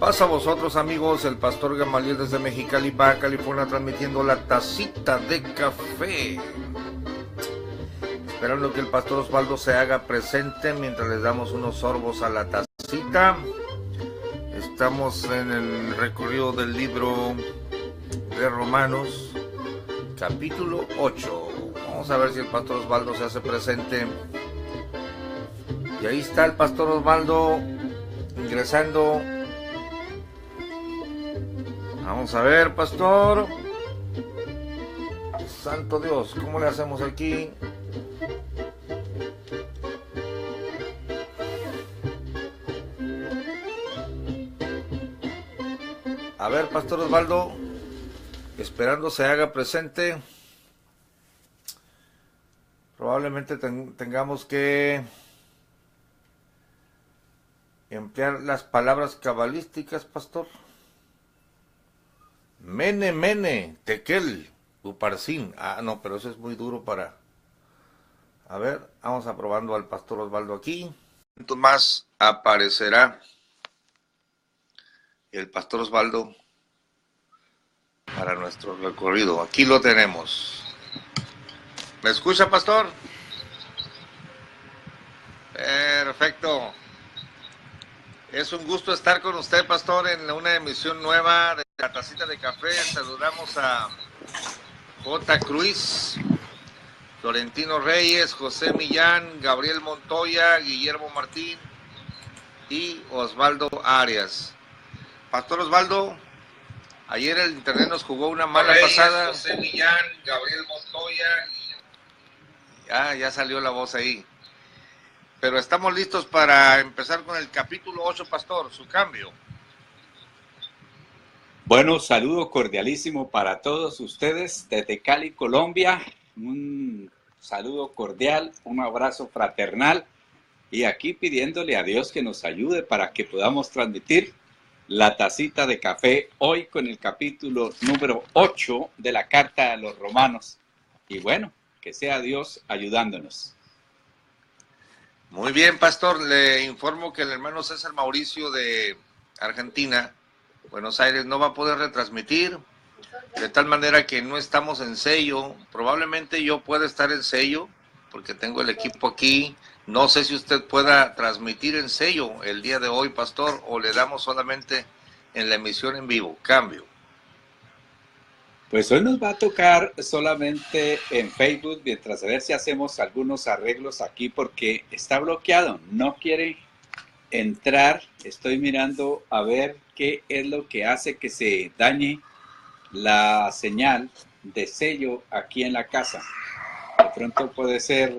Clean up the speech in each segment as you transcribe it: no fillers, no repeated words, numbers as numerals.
Pasa a vosotros, amigos, el pastor Gamaliel desde Mexicali, Baja California, transmitiendo la tacita de café. Esperando que el pastor Osvaldo se haga presente mientras les damos unos sorbos a la tacita. Estamos en el recorrido del libro de Romanos, capítulo 8. Vamos a ver si el pastor Osvaldo se hace presente. Y ahí está el pastor Osvaldo ingresando. Vamos a ver, pastor. Santo Dios, ¿cómo le hacemos aquí? A ver, pastor Osvaldo, esperando se haga presente. Probablemente tengamos que emplear las palabras cabalísticas, pastor. Mene, mene, tekel, uparsin. Ah, no, pero eso es muy duro para... A ver, vamos aprobando al pastor Osvaldo aquí. Más aparecerá el pastor Osvaldo para nuestro recorrido. Aquí lo tenemos. ¿Me escucha, pastor? Perfecto. Es un gusto estar con usted, pastor, en una emisión nueva de la tacita de café. Saludamos a J. Cruz, Florentino Reyes, José Millán, Gabriel Montoya, Guillermo Martín y Osvaldo Arias. Pastor Osvaldo, ayer el internet nos jugó una mala pasada. José Millán, Gabriel Montoya. Ya salió la voz ahí. Pero estamos listos para empezar con el capítulo 8, pastor, su cambio. Bueno, saludo cordialísimo para todos ustedes desde Cali, Colombia. Un saludo cordial, un abrazo fraternal. Y aquí pidiéndole a Dios que nos ayude para que podamos transmitir la tacita de café hoy con el capítulo número 8 de la Carta a los Romanos. Y bueno, que sea Dios ayudándonos. Muy bien, pastor, le informo que el hermano César Mauricio de Argentina, Buenos Aires, no va a poder retransmitir, de tal manera que no estamos en sello. Probablemente yo pueda estar en sello, porque tengo el equipo aquí. No sé si usted pueda transmitir en sello el día de hoy, pastor, o le damos solamente en la emisión en vivo. Cambio. Pues hoy nos va a tocar solamente en Facebook, mientras a ver si hacemos algunos arreglos aquí, porque está bloqueado, no quiere entrar. Estoy mirando a ver qué es lo que hace que se dañe la señal de sello aquí en la casa. De pronto puede ser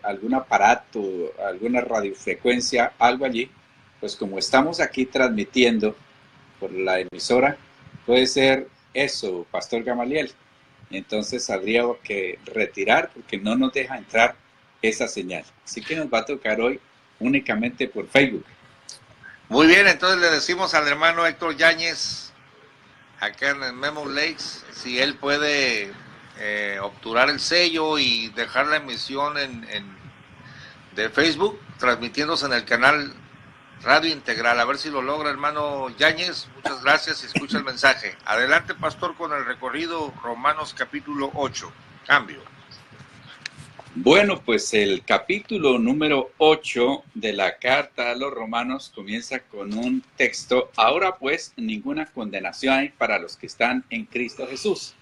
algún aparato, alguna radiofrecuencia, algo allí. Pues como estamos aquí transmitiendo por la emisora, puede ser eso, pastor Gamaliel. Entonces habría que retirar porque no nos deja entrar esa señal. Así que nos va a tocar hoy únicamente por Facebook. Muy bien, entonces le decimos al hermano Héctor Yáñez, acá en el Memo Lakes, si él puede obturar el sello y dejar la emisión de Facebook, transmitiéndose en el canal Radio Integral. A ver si lo logra, hermano Yáñez. Muchas gracias y escucha el mensaje. Adelante, pastor, con el recorrido Romanos capítulo 8. Cambio. Bueno, pues el capítulo número 8 de la Carta a los Romanos comienza con un texto. Ahora pues, ninguna condenación hay para los que están en Cristo Jesús.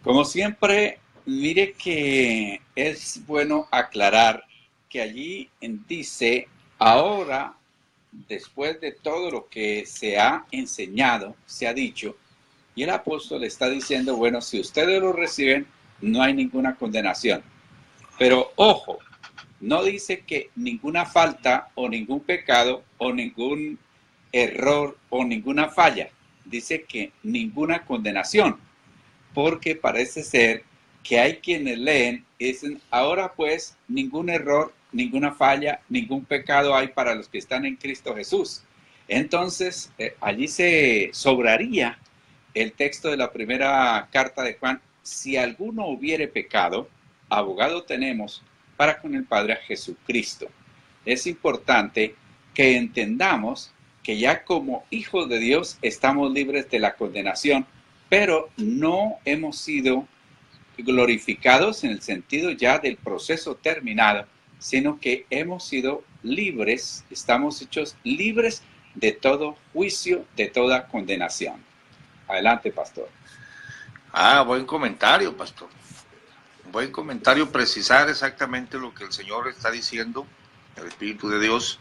Como siempre, mire que es bueno aclarar que allí dice, ahora, después de todo lo que se ha enseñado, se ha dicho, y el apóstol está diciendo, bueno, si ustedes lo reciben, no hay ninguna condenación. Pero ojo, no dice que ninguna falta o ningún pecado o ningún error o ninguna falla. Dice que ninguna condenación, porque parece ser que hay quienes leen y dicen, ahora pues ningún error, ninguna falla, ningún pecado hay para los que están en Cristo Jesús. Entonces, allí se sobraría el texto de la primera carta de Juan, si alguno hubiere pecado, abogado tenemos para con el Padre a Jesucristo. Es importante que entendamos que ya como hijos de Dios estamos libres de la condenación, pero no hemos sido glorificados en el sentido ya del proceso terminado, sino que hemos sido libres, estamos hechos libres de todo juicio, de toda condenación. Adelante, pastor. Buen comentario, pastor. Buen comentario, precisar exactamente lo que el Señor está diciendo, el Espíritu de Dios.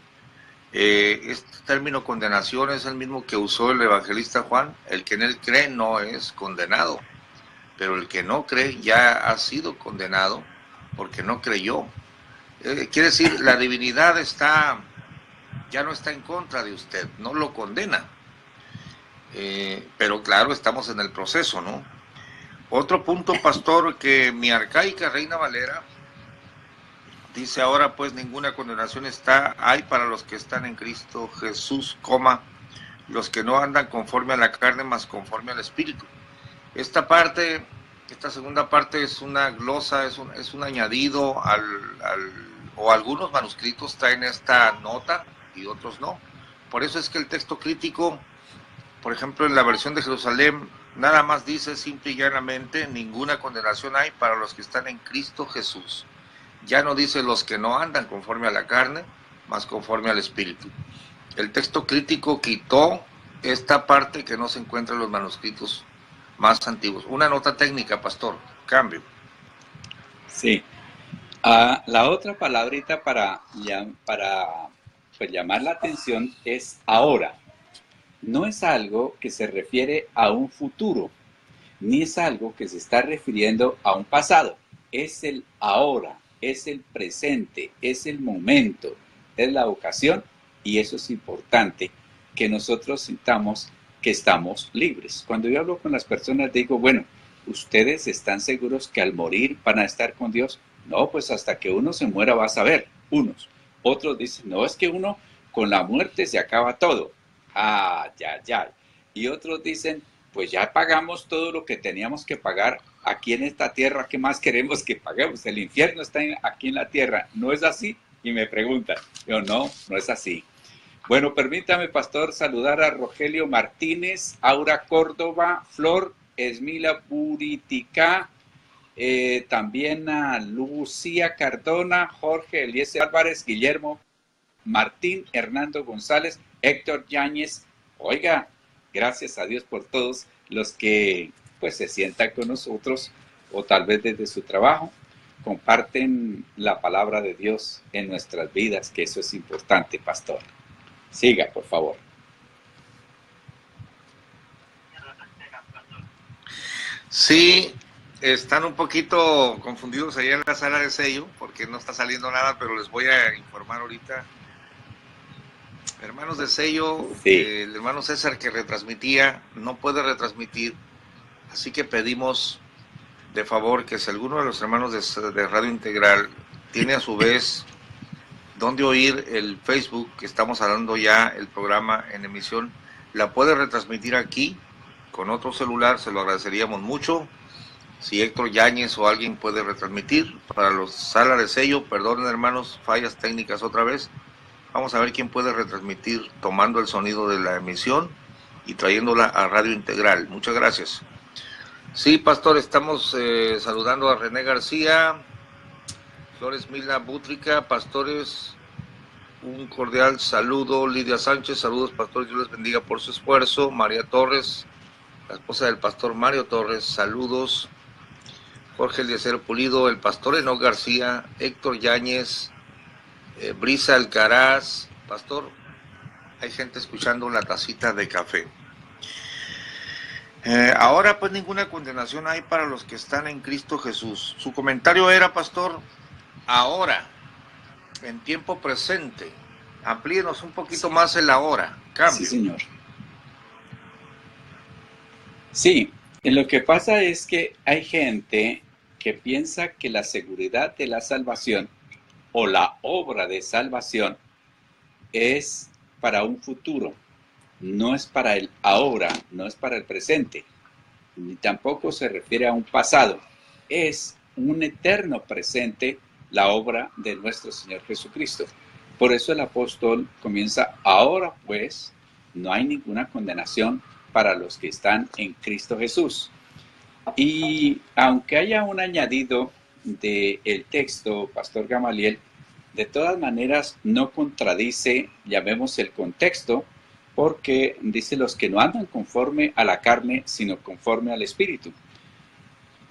Este término condenación es el mismo que usó el evangelista Juan. El que en él cree no es condenado, pero el que no cree ya ha sido condenado porque no creyó. Quiere decir, la divinidad ya no está en contra de usted, no lo condena. Pero claro, estamos en el proceso, ¿no? Otro punto, pastor, que mi arcaica Reina Valera dice: ahora pues ninguna condenación hay para los que están en Cristo Jesús, los que no andan conforme a la carne, mas conforme al Espíritu. Esta segunda parte es una glosa, es un añadido o algunos manuscritos traen esta nota y otros no. Por eso es que el texto crítico, por ejemplo, en la versión de Jerusalén, nada más dice simple y llanamente: ninguna condenación hay para los que están en Cristo Jesús. Ya no dice los que no andan conforme a la carne, mas conforme al Espíritu. El texto crítico quitó esta parte que no se encuentra en los manuscritos más antiguos. Una nota técnica, pastor. Cambio. Sí. La otra palabrita para pues, llamar la atención es ahora. No es algo que se refiere a un futuro, ni es algo que se está refiriendo a un pasado. Es el ahora, es el presente, es el momento, es la ocasión, y eso es importante, que nosotros sintamos que estamos libres. Cuando yo hablo con las personas digo, bueno, ¿ustedes están seguros que al morir van a estar con Dios? No, pues hasta que uno se muera va a saber, unos. Otros dicen, no, es que uno con la muerte se acaba todo. Ya. Y otros dicen, pues ya pagamos todo lo que teníamos que pagar aquí en esta tierra, ¿qué más queremos que paguemos? El infierno está aquí en la tierra, ¿no es así? Y me preguntan, yo no es así. Bueno, permítame, pastor, saludar a Rogelio Martínez, Aura Córdoba, Flor Esmila Buritica, también a Lucía Cardona, Jorge Eliezer Álvarez, Guillermo Martín, Hernando González, Héctor Yáñez. Oiga, gracias a Dios por todos los que pues se sientan con nosotros o tal vez desde su trabajo comparten la palabra de Dios en nuestras vidas, que eso es importante, pastor. Siga, por favor. Sí, están un poquito confundidos ahí en la sala de sello porque no está saliendo nada, pero les voy a informar ahorita. Hermanos de sello, sí. El hermano César que retransmitía no puede retransmitir, así que pedimos de favor que si alguno de los hermanos de Radio Integral tiene a su vez donde oír el Facebook, que estamos hablando ya el programa en emisión, la puede retransmitir aquí con otro celular, se lo agradeceríamos mucho. Si Héctor Yáñez o alguien puede retransmitir para los salas de sello, perdonen hermanos, fallas técnicas otra vez. Vamos a ver quién puede retransmitir tomando el sonido de la emisión y trayéndola a Radio Integral. Muchas gracias. Sí, pastor, estamos saludando a René García, Flores Mila Bútrica, pastores, un cordial saludo. Lidia Sánchez, saludos pastores, Dios les bendiga por su esfuerzo. María Torres, la esposa del pastor Mario Torres, saludos. Jorge Eliezer Pulido, el pastor Enoch García, Héctor Yáñez, Brisa Alcaraz, pastor, hay gente escuchando la tacita de café. Ahora pues ninguna condenación hay para los que están en Cristo Jesús. Su comentario era, pastor, ahora, en tiempo presente. Amplíenos un poquito más el ahora. Cambio. Sí, señor. Sí, lo que pasa es que hay gente que piensa que la seguridad de la salvación o la obra de salvación es para un futuro, no es para el ahora, no es para el presente, ni tampoco se refiere a un pasado, es un eterno presente la obra de nuestro Señor Jesucristo. Por eso el apóstol comienza, ahora pues, no hay ninguna condenación para los que están en Cristo Jesús. Y aunque haya un añadido del texto, Pastor Gamaliel, de todas maneras no contradice, llamemos el contexto, porque dice los que no andan conforme a la carne, sino conforme al Espíritu.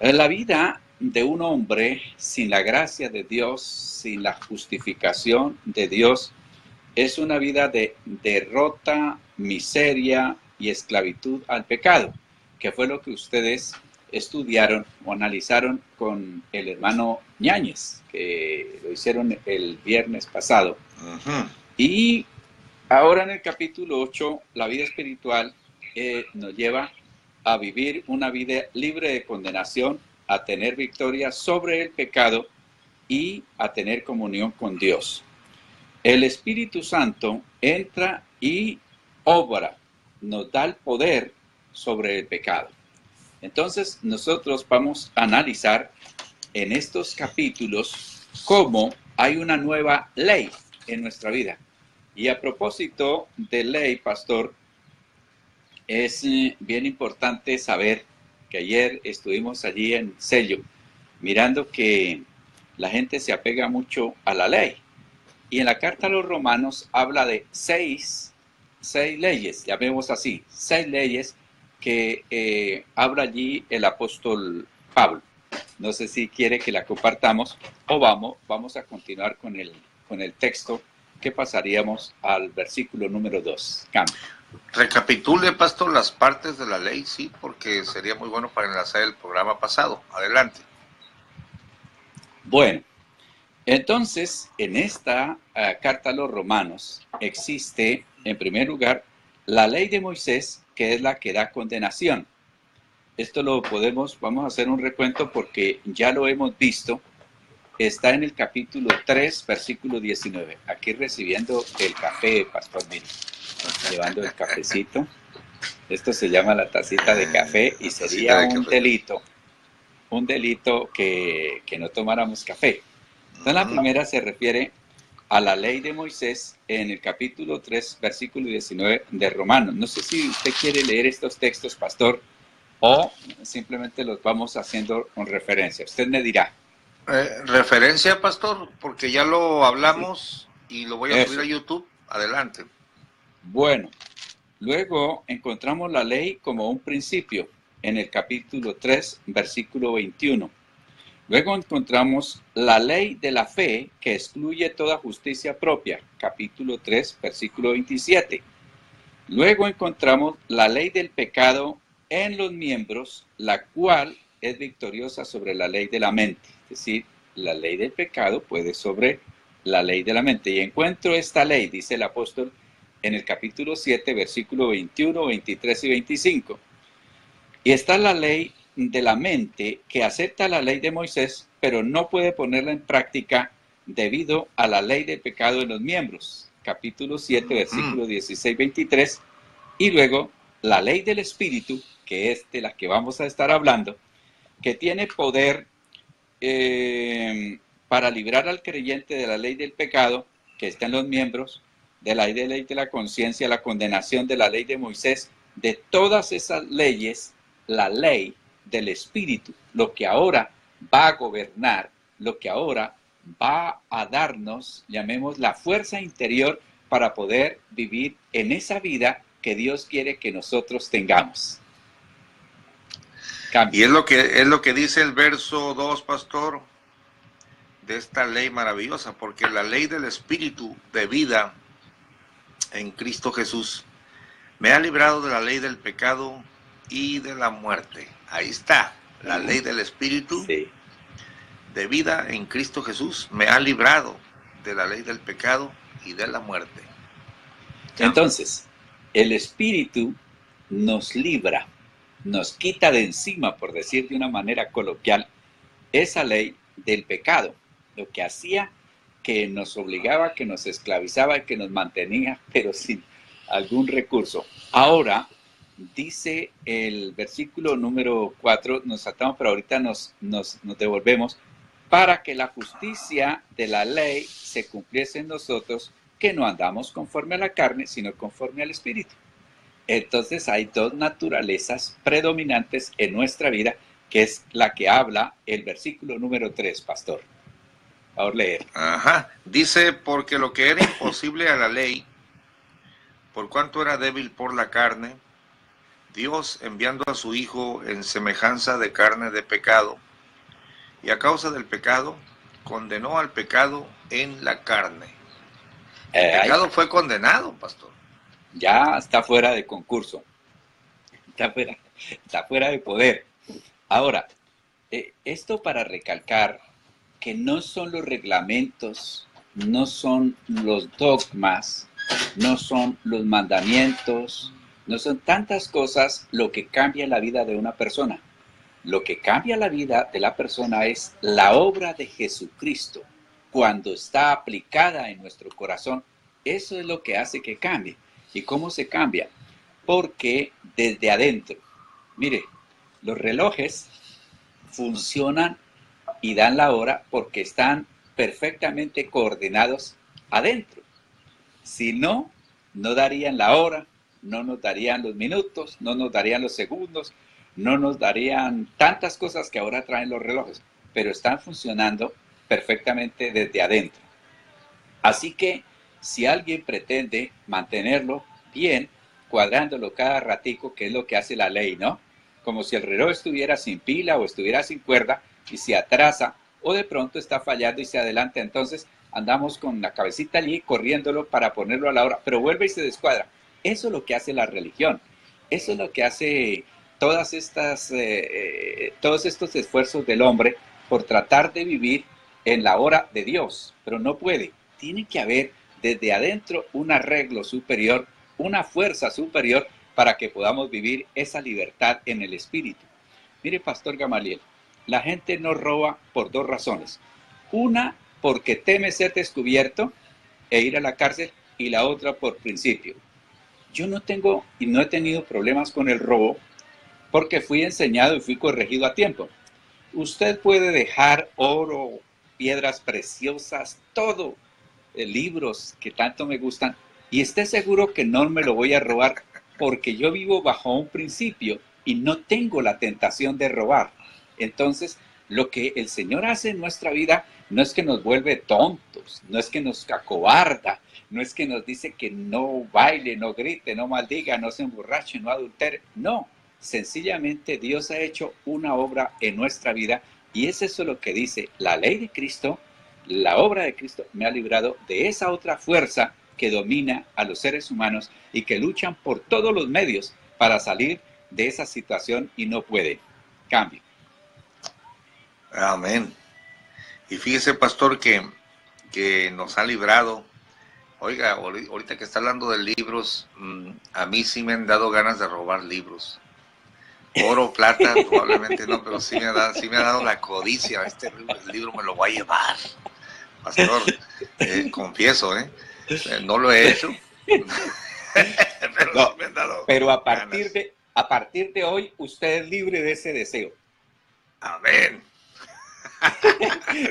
La vida de un hombre sin la gracia de Dios, sin la justificación de Dios, es una vida de derrota, miseria y esclavitud al pecado, que fue lo que ustedes estudiaron o analizaron con el hermano Ñáñez, que lo hicieron el viernes pasado. Y ahora en el capítulo 8, la vida espiritual nos lleva a vivir una vida libre de condenación, a tener victoria sobre el pecado y a tener comunión con Dios. El Espíritu Santo entra y obra, nos da el poder sobre el pecado. Entonces nosotros vamos a analizar en estos capítulos cómo hay una nueva ley en nuestra vida. Y a propósito de ley, pastor, es bien importante saber que ayer estuvimos allí en Sello, mirando que la gente se apega mucho a la ley. Y en la carta a los Romanos habla de seis leyes, llamémos así, 6 leyes que habla allí el apóstol Pablo. No sé si quiere que la compartamos o vamos a continuar con el texto, que pasaríamos al versículo número 2. Cambio. Recapitule, pastor, las partes de la ley, sí, porque sería muy bueno para enlazar el programa pasado. Adelante. Bueno, entonces, en esta carta a los Romanos existe, en primer lugar, la ley de Moisés, que es la que da condenación. Esto vamos a hacer un recuento porque ya lo hemos visto. Está en el capítulo 3, versículo 19. Aquí recibiendo el café, pastor, mire, llevando el cafecito. Esto se llama la tacita de café y sería un delito que no tomáramos café. Entonces la primera se refiere a la ley de Moisés en el capítulo 3, versículo 19 de Romanos. No sé si usted quiere leer estos textos, pastor, o simplemente los vamos haciendo con referencia. Usted me dirá. Referencia, pastor, porque ya lo hablamos, sí, y lo voy a subir a YouTube. Adelante. Bueno, luego encontramos la ley como un principio en el capítulo 3, versículo 21. Luego encontramos la ley de la fe que excluye toda justicia propia, capítulo 3, versículo 27. Luego encontramos la ley del pecado en los miembros, la cual es victoriosa sobre la ley de la mente. Es decir, la ley del pecado puede sobre la ley de la mente. Y encuentro esta ley, dice el apóstol, en el capítulo 7, versículo 21, 23 y 25. Y está la ley de la mente que acepta la ley de Moisés, pero no puede ponerla en práctica debido a la ley del pecado en los miembros. Capítulo 7, versículo 16, 23. Y luego la ley del Espíritu, que es de la que vamos a estar hablando, que tiene poder para librar al creyente de la ley del pecado que está en los miembros, de la ley de la conciencia, la condenación de la ley de Moisés, de todas esas leyes, la ley del Espíritu, lo que ahora va a gobernar, lo que ahora va a darnos, llamemos, la fuerza interior para poder vivir en esa vida que Dios quiere que nosotros tengamos. Cambio. Y es lo que dice el verso 2, pastor, de esta ley maravillosa, porque la ley del Espíritu de vida en Cristo Jesús me ha librado de la ley del pecado y de la muerte. Ahí está, la ley del Espíritu de vida en Cristo Jesús me ha librado de la ley del pecado y de la muerte. Entonces, el Espíritu nos libra, nos quita de encima, por decir de una manera coloquial, esa ley del pecado, lo que hacía que nos obligaba, que nos esclavizaba y que nos mantenía, pero sin algún recurso. Ahora, dice el versículo número 4, nos saltamos, pero ahorita nos devolvemos, para que la justicia de la ley se cumpliese en nosotros, que no andamos conforme a la carne, sino conforme al Espíritu. Entonces hay dos naturalezas predominantes en nuestra vida, que es la que habla el versículo número 3, pastor. Por leer. Ajá. Dice, porque lo que era imposible a la ley, por cuanto era débil por la carne, Dios, enviando a su Hijo en semejanza de carne de pecado, y a causa del pecado, condenó al pecado en la carne. El pecado fue condenado, pastor. Ya está fuera de concurso. Está fuera de poder. Ahora, esto para recalcar que no son los reglamentos, no son los dogmas, no son los mandamientos, no son tantas cosas lo que cambia la vida de una persona. Lo que cambia la vida de la persona es la obra de Jesucristo. Cuando está aplicada en nuestro corazón, eso es lo que hace que cambie. ¿Y cómo se cambia? Porque desde adentro, mire, los relojes funcionan y dan la hora porque están perfectamente coordinados adentro. Si no, no darían la hora, no nos darían los minutos, no nos darían los segundos, no nos darían tantas cosas que ahora traen los relojes, pero están funcionando perfectamente desde adentro. Así que si alguien pretende mantenerlo bien, cuadrándolo cada ratico, que es lo que hace la ley, ¿no? Como si el reloj estuviera sin pila o estuviera sin cuerda y se atrasa o de pronto está fallando y se adelanta, entonces andamos con la cabecita allí corriéndolo para ponerlo a la hora, pero vuelve y se descuadra. Eso es lo que hace la religión, eso es lo que hace todos estos esfuerzos del hombre por tratar de vivir en la hora de Dios, pero no puede. Tiene que haber desde adentro un arreglo superior, una fuerza superior para que podamos vivir esa libertad en el espíritu. Mire, Pastor Gamaliel, la gente no roba por dos razones. Una, porque teme ser descubierto e ir a la cárcel, y la otra por principio. Yo no tengo y no he tenido problemas con el robo porque fui enseñado y fui corregido a tiempo. Usted puede dejar oro, piedras preciosas, todo, libros que tanto me gustan, y esté seguro que no me lo voy a robar porque yo vivo bajo un principio y no tengo la tentación de robar. Entonces, lo que el Señor hace en nuestra vida no es que nos vuelve tontos, no es que nos acobarda, no es que nos dice que no baile, no grite, no maldiga, no se emborrache, no adultere. No, sencillamente Dios ha hecho una obra en nuestra vida y es eso lo que dice la ley de Cristo. La obra de Cristo me ha librado de esa otra fuerza que domina a los seres humanos y que luchan por todos los medios para salir de esa situación y no puede. Cambio. Amén. Y fíjese, pastor, que nos ha librado. Oiga, ahorita que está hablando de libros, a mí sí me han dado ganas de robar libros. Oro, plata, probablemente no, pero sí me ha dado la codicia. Este libro me lo voy a llevar. Pastor, confieso, no lo he hecho. Pero, no, sí me han dado pero a partir de hoy, usted es libre de ese deseo. Amén.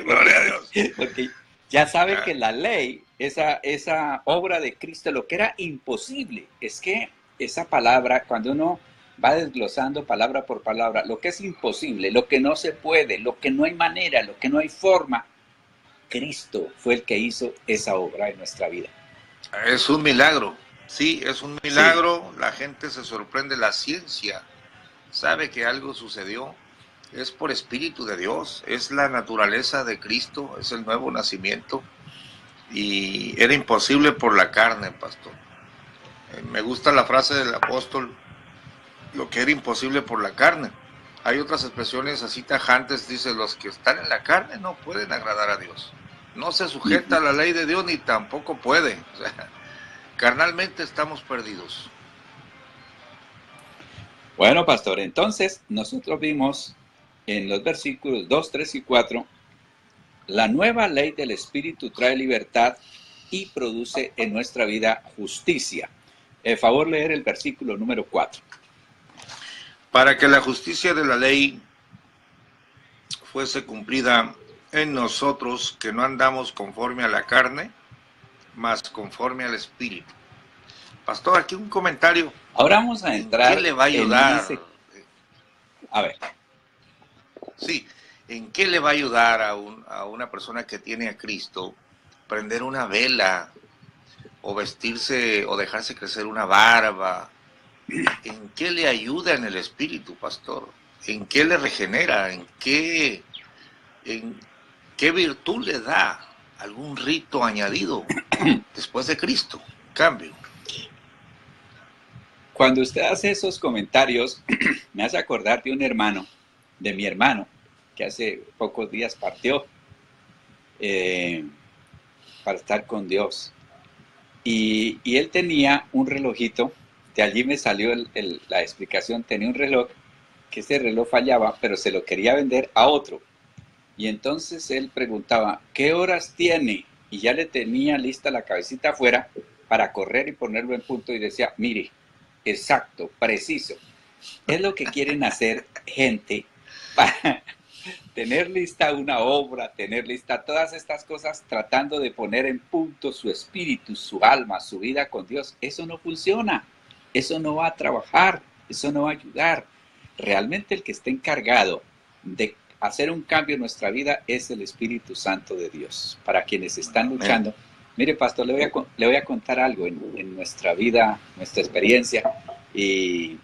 Gloria a Dios. Porque ya sabe que la ley, esa obra de Cristo, lo que era imposible, es que esa palabra, cuando uno va desglosando palabra por palabra, lo que es imposible, lo que no se puede, lo que no hay manera, lo que no hay forma, Cristo fue el que hizo esa obra en nuestra vida. Es un milagro, sí, es un milagro. Sí. La gente se sorprende, la ciencia sabe que algo sucedió. Es por Espíritu de Dios, es la naturaleza de Cristo, es el nuevo nacimiento. Y era imposible por la carne, pastor. Me gusta la frase del apóstol, lo que era imposible por la carne. Hay otras expresiones así tajantes, dice, los que están en la carne no pueden agradar a Dios. No se sujeta a la ley de Dios ni tampoco puede. O sea, carnalmente estamos perdidos. Bueno, pastor, entonces nosotros vimos en los versículos 2, 3 y 4, la nueva ley del Espíritu trae libertad y produce en nuestra vida justicia. Favor leer el versículo número 4. Para que la justicia de la ley fuese cumplida en nosotros, que no andamos conforme a la carne, mas conforme al Espíritu. Pastor, aquí un comentario. Ahora vamos a entrar. ¿En qué le va a ayudar? A ver. Sí, ¿en qué le va a ayudar a una persona que tiene a Cristo prender una vela o vestirse o dejarse crecer una barba? ¿En qué le ayuda en el espíritu, pastor? ¿En qué le regenera? ¿En qué virtud le da? ¿Algún rito añadido después de Cristo? Cambio. Cuando usted hace esos comentarios, me hace acordar de un hermano, de mi hermano, que hace pocos días partió para estar con Dios. Y él tenía un relojito, de allí me salió la explicación, tenía un reloj, que ese reloj fallaba, pero se lo quería vender a otro. Y entonces él preguntaba, ¿qué horas tiene? Y ya le tenía lista la cabecita afuera para correr y ponerlo en punto y decía, mire, exacto, preciso. Es lo que quieren hacer gente para tener lista una obra, tener lista todas estas cosas, tratando de poner en punto su espíritu, su alma, su vida con Dios. Eso no funciona, eso no va a trabajar, eso no va a ayudar. Realmente el que está encargado de hacer un cambio en nuestra vida es el Espíritu Santo de Dios. Para quienes están luchando, mire, pastor, le voy a contar algo en nuestra vida, nuestra experiencia, y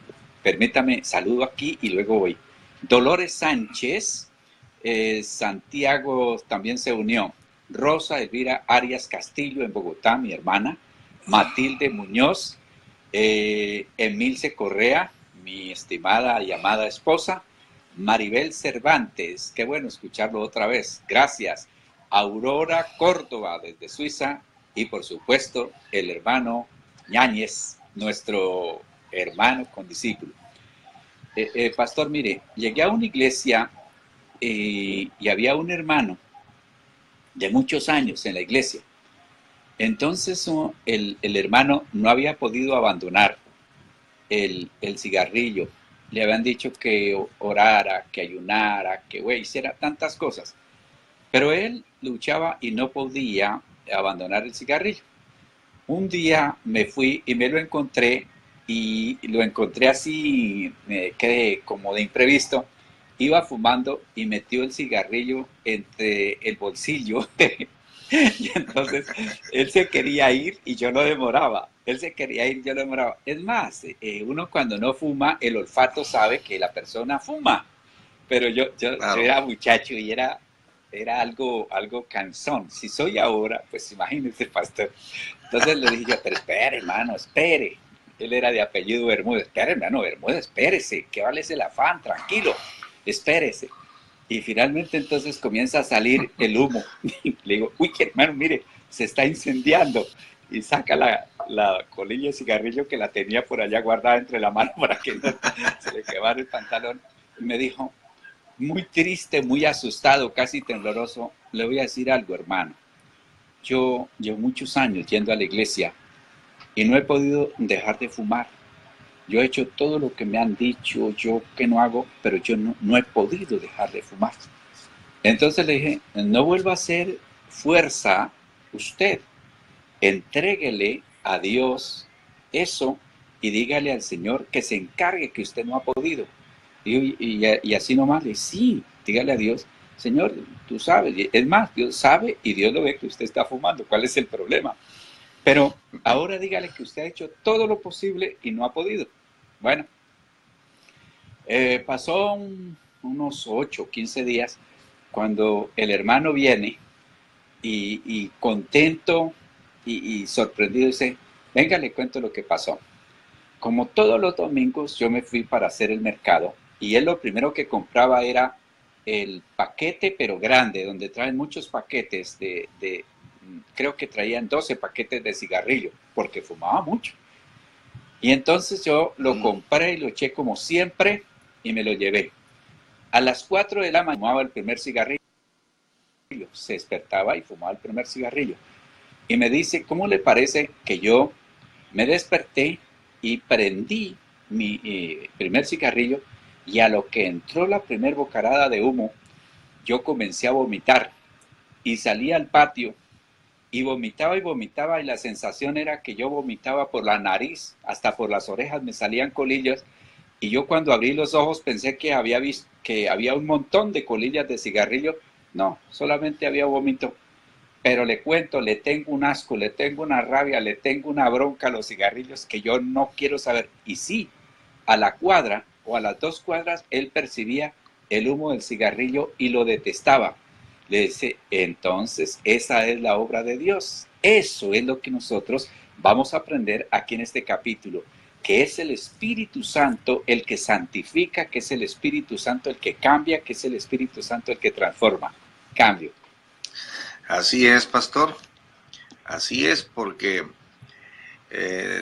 permítame, saludo aquí y luego voy. Dolores Sánchez, Santiago también se unió. Rosa Elvira Arias Castillo en Bogotá, mi hermana. Matilde Muñoz, Emilce Correa, mi estimada y amada esposa. Maribel Cervantes, qué bueno escucharlo otra vez, gracias. Aurora Córdoba desde Suiza y por supuesto el hermano Ñáñez, nuestro hermano condiscípulo. Pastor, mire, llegué a una iglesia y había un hermano de muchos años en la iglesia. Entonces el hermano no había podido abandonar el cigarrillo. Le habían dicho que orara, que ayunara, que hiciera tantas cosas. Pero él luchaba y no podía abandonar el cigarrillo. Un día me fui y me lo encontré, y lo encontré así, me quedé como de imprevisto. Iba fumando y metió el cigarrillo entre el bolsillo. Y entonces él se quería ir y yo lo demoraba. Él se quería ir y yo lo demoraba. Es más, uno cuando no fuma, el olfato sabe que la persona fuma. Pero claro, yo era muchacho y era algo cansón. Si soy ahora, pues imagínese, pastor. Entonces le dije yo, pero espere, hermano, espere. Él era de apellido Bermúdez. Espere, hermano, Bermúdez, espérese. ¿Qué vale el afán? Tranquilo, espérese. Y finalmente entonces comienza a salir el humo. Le digo, uy, que hermano, mire, se está incendiando. Y saca la colilla de cigarrillo que la tenía por allá guardada entre la mano para que no se le quemara el pantalón. Y me dijo, muy triste, muy asustado, casi tembloroso, le voy a decir algo, hermano. Yo llevo muchos años yendo a la iglesia y no he podido dejar de fumar. Yo he hecho todo lo que me han dicho, yo que no hago, pero yo no he podido dejar de fumar. Entonces le dije, no vuelva a hacer fuerza usted. Entréguele a Dios eso y dígale al Señor que se encargue, que usted no ha podido. Y así nomás le dije, sí, dígale a Dios, Señor, tú sabes. Es más, Dios sabe y Dios lo ve que usted está fumando. ¿Cuál es el problema? Pero ahora dígale que usted ha hecho todo lo posible y no ha podido. Bueno, pasó unos 8 o 15 días cuando el hermano viene y contento y sorprendido dice, venga, le cuento lo que pasó. Como todos los domingos yo me fui para hacer el mercado y él lo primero que compraba era el paquete, pero grande, donde traen muchos paquetes creo que traían 12 paquetes de cigarrillo, porque fumaba mucho. Y entonces yo lo compré y lo eché como siempre y me lo llevé. A las 4 de la mañana fumaba el primer cigarrillo. Se despertaba y fumaba el primer cigarrillo. Y me dice, ¿cómo le parece que yo me desperté y prendí mi primer cigarrillo y a lo que entró la primer bocarada de humo, yo comencé a vomitar y salí al patio y vomitaba y la sensación era que yo vomitaba por la nariz, hasta por las orejas me salían colillas y yo cuando abrí los ojos pensé que había visto que había un montón de colillas de cigarrillo. No, solamente había vómito. Pero le cuento, le tengo un asco, le tengo una rabia, le tengo una bronca a los cigarrillos que yo no quiero saber. Y sí, a la cuadra o a las 2 cuadras, él percibía el humo del cigarrillo y lo detestaba. Le dice, entonces, esa es la obra de Dios. Eso es lo que nosotros vamos a aprender aquí en este capítulo, que es el Espíritu Santo el que santifica, que es el Espíritu Santo el que cambia, que es el Espíritu Santo el que transforma. Cambio. Así es, pastor. Así es, porque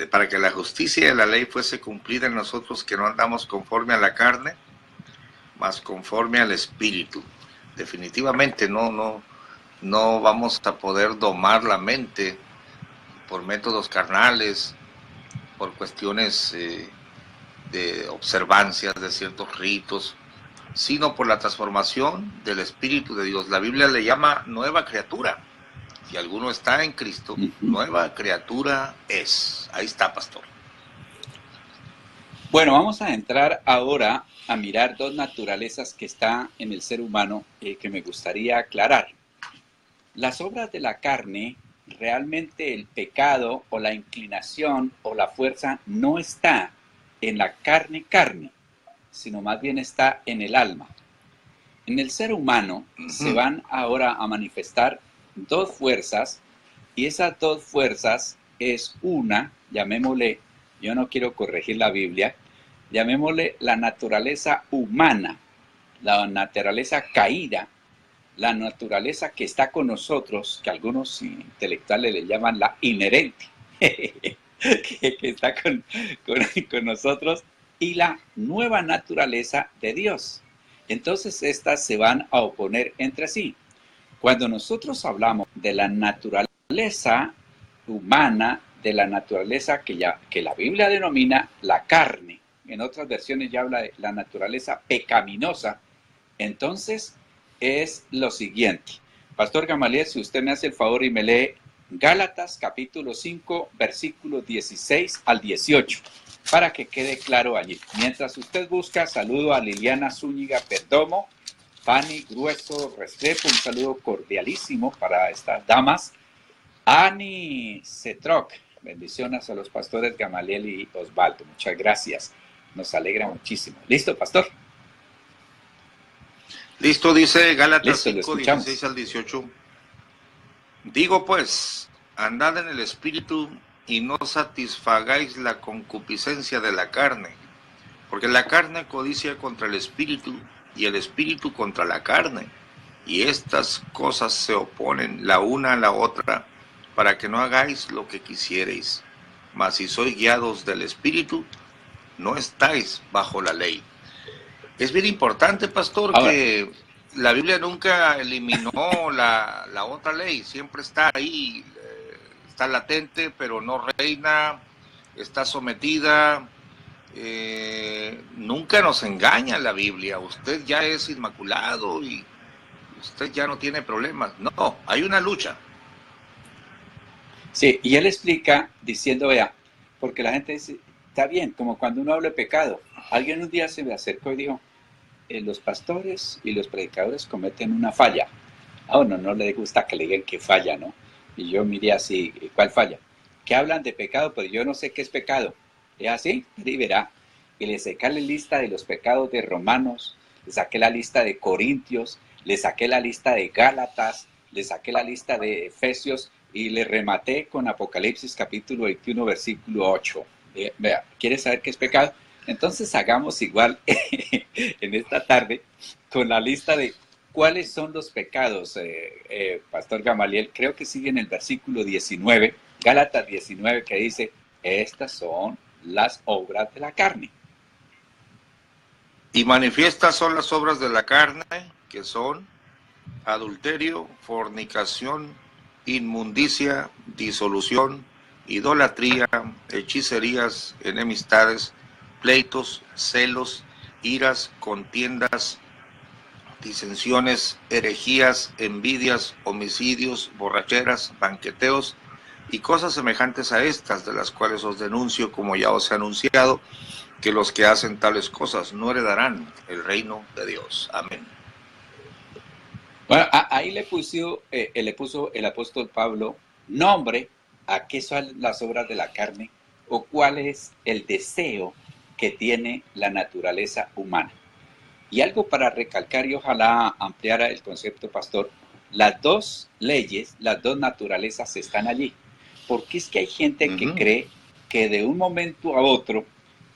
para que la justicia de la ley fuese cumplida en nosotros, que no andamos conforme a la carne, mas conforme al Espíritu. Definitivamente no vamos a poder domar la mente por métodos carnales, por cuestiones de observancias de ciertos ritos, sino por la transformación del Espíritu de Dios. La Biblia le llama nueva criatura. Si alguno está en Cristo, nueva criatura es. Ahí está, pastor. Bueno, vamos a entrar ahora a mirar 2 naturalezas que están en el ser humano que me gustaría aclarar. Las obras de la carne, realmente el pecado o la inclinación o la fuerza no está en la carne, sino más bien está en el alma. En el ser humano se van ahora a manifestar 2 fuerzas y esas 2 fuerzas es una, llamémosle, yo no quiero corregir la Biblia, llamémosle la naturaleza humana, la naturaleza caída, la naturaleza que está con nosotros, que algunos intelectuales le llaman la inherente, que está con nosotros, y la nueva naturaleza de Dios. Entonces estas se van a oponer entre sí. Cuando nosotros hablamos de la naturaleza humana, de la naturaleza que la Biblia denomina la carne, en otras versiones ya habla de la naturaleza pecaminosa, entonces es lo siguiente. Pastor Gamaliel, si usted me hace el favor y me lee Gálatas capítulo 5, versículos 16 al 18, para que quede claro allí. Mientras usted busca, saludo a Liliana Zúñiga Perdomo, Fanny Grueso Restrepo, un saludo cordialísimo para estas damas. Ani Cetroc, bendiciones a los pastores Gamaliel y Osvaldo, muchas gracias, nos alegra muchísimo. ¿Listo, pastor? Listo, dice Gálatas Listo, 5, 16 al 18. Digo pues, andad en el Espíritu y no satisfagáis la concupiscencia de la carne, porque la carne codicia contra el Espíritu y el Espíritu contra la carne, y estas cosas se oponen la una a la otra, para que no hagáis lo que quisiereis. Mas si sois guiados del Espíritu, no estáis bajo la ley. Es bien importante, pastor, ahora, que la Biblia nunca eliminó la otra ley, siempre está ahí, está latente, pero no reina, está sometida. Nunca nos engaña la Biblia. Usted ya es inmaculado y usted ya no tiene problemas. No, hay una lucha. Sí, y él explica diciendo, vea, porque la gente dice, está bien, como cuando uno habla de pecado. Alguien un día se me acercó y dijo, los pastores y los predicadores cometen una falla. A uno no le gusta que le digan que falla, ¿no? Y yo miré así, ¿cuál falla? Que hablan de pecado, pero yo no sé qué es pecado. ¿Es así? Y verá. Y le saqué la lista de los pecados de Romanos, le saqué la lista de Corintios, le saqué la lista de Gálatas, le saqué la lista de Efesios y le rematé con Apocalipsis capítulo 21, versículo 8. Vea, ¿quieres saber qué es pecado? Entonces hagamos igual en esta tarde con la lista de cuáles son los pecados, Pastor Gamaliel. Creo que sigue en el versículo 19, Gálatas 19, que dice, estas son las obras de la carne. Y manifiestas son las obras de la carne, que son adulterio, fornicación, inmundicia, disolución, idolatría, hechicerías, enemistades, pleitos, celos, iras, contiendas, disensiones, herejías, envidias, homicidios, borracheras, banqueteos y cosas semejantes a estas, de las cuales os denuncio, como ya os he anunciado, que los que hacen tales cosas no heredarán el reino de Dios. Amén. Bueno, ahí le puso el apóstol Pablo nombre a qué son las obras de la carne o cuál es el deseo que tiene la naturaleza humana. Y algo para recalcar y ojalá ampliara el concepto, pastor, las dos leyes, las dos naturalezas están allí. Porque es que hay gente que cree que de un momento a otro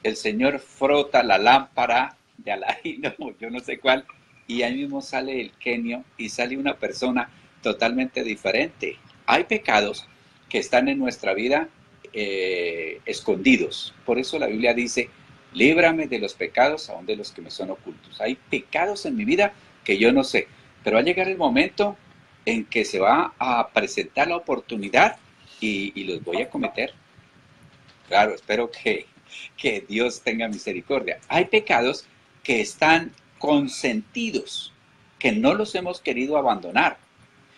el Señor frota la lámpara de Aladino, yo no sé cuál, y ahí mismo sale el genio y sale una persona totalmente diferente. Hay pecados que están en nuestra vida escondidos. Por eso la Biblia dice, líbrame de los pecados, aun de los que me son ocultos. Hay pecados en mi vida que yo no sé, pero va a llegar el momento en que se va a presentar la oportunidad y los voy a cometer. Claro, espero que Dios tenga misericordia. Hay pecados que están consentidos, que no los hemos querido abandonar.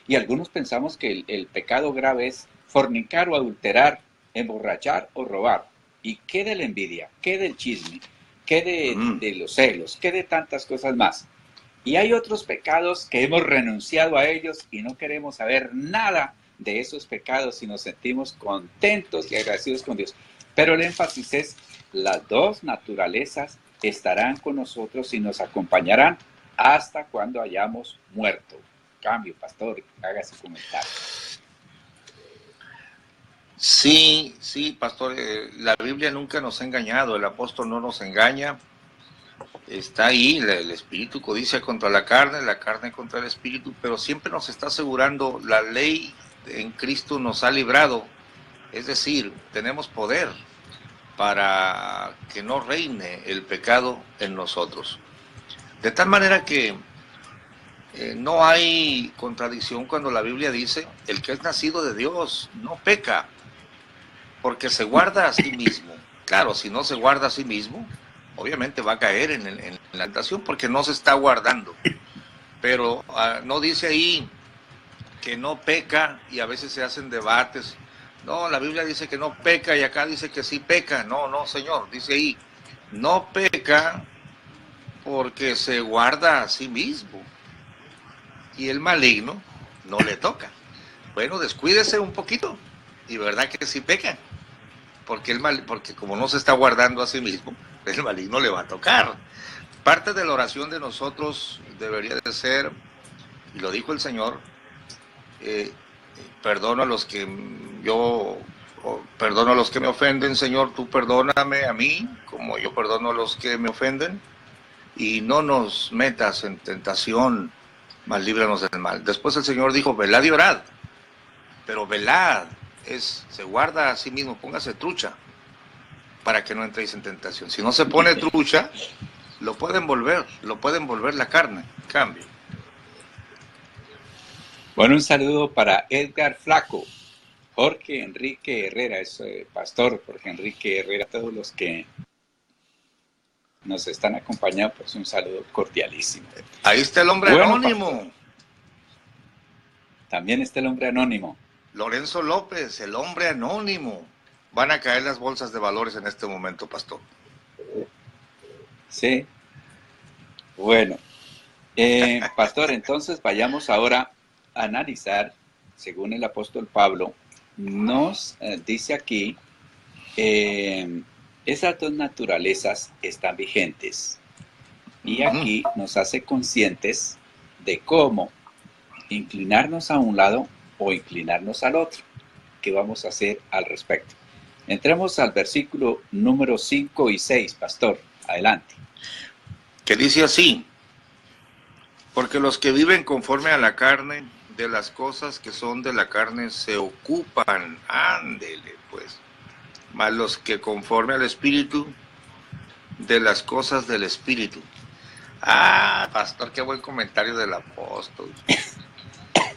Y algunos pensamos que el pecado grave es fornicar o adulterar, emborrachar o robar. ¿Y qué de la envidia? ¿Qué del chisme? ¿Qué de los celos? ¿Qué de tantas cosas más? Y hay otros pecados que hemos renunciado a ellos y no queremos saber nada de esos pecados y nos sentimos contentos y agradecidos con Dios. Pero el énfasis es, las dos naturalezas estarán con nosotros y nos acompañarán hasta cuando hayamos muerto. Cambio, pastor, haga su comentario. Sí, pastor, la Biblia nunca nos ha engañado, el apóstol no nos engaña. Está ahí, el espíritu codicia contra la carne contra el espíritu, pero siempre nos está asegurando, la ley en Cristo nos ha librado, es decir, tenemos poder para que no reine el pecado en nosotros. De tal manera que no hay contradicción cuando la Biblia dice, el que es nacido de Dios no peca, porque se guarda a sí mismo. Claro, si no se guarda a sí mismo, obviamente va a caer en la tentación porque no se está guardando. Pero no dice ahí que no peca, y a veces se hacen debates. No, la Biblia dice que no peca y acá dice que sí peca. No, Señor, dice ahí, no peca porque se guarda a sí mismo y el maligno no le toca. Bueno, descuídese un poquito y verdad que sí peca, porque como no se está guardando a sí mismo, el maligno le va a tocar. Parte de la oración de nosotros debería de ser, y lo dijo el Señor, perdono a los que perdono a los que me ofenden, Señor, tú perdóname a mí, como yo perdono a los que me ofenden, y no nos metas en tentación, mas líbranos del mal. Después el Señor dijo, velad y orad, pero velad se guarda a sí mismo, póngase trucha, para que no entréis en tentación. Si no se pone trucha, lo pueden volver la carne, cambio. Bueno, un saludo para Edgar Flaco, Jorge Enrique Herrera, es pastor Jorge Enrique Herrera, todos los que nos están acompañando, pues un saludo cordialísimo. Ahí está el hombre anónimo. Pastor. También está el hombre anónimo. Lorenzo López, el hombre anónimo. Van a caer las bolsas de valores en este momento, pastor. Sí. Bueno, pastor, entonces vayamos ahora a analizar, según el apóstol Pablo, nos dice aquí, esas dos naturalezas están vigentes. Y aquí nos hace conscientes de cómo inclinarnos a un lado o inclinarnos al otro. ¿Qué vamos a hacer al respecto? Entremos al versículo número 5 y 6, pastor. Adelante. Que dice así: porque los que viven conforme a la carne, de las cosas que son de la carne se ocupan. Ándele, pues. Mas los que conforme al Espíritu, de las cosas del Espíritu. Ah, pastor, qué buen comentario del apóstol.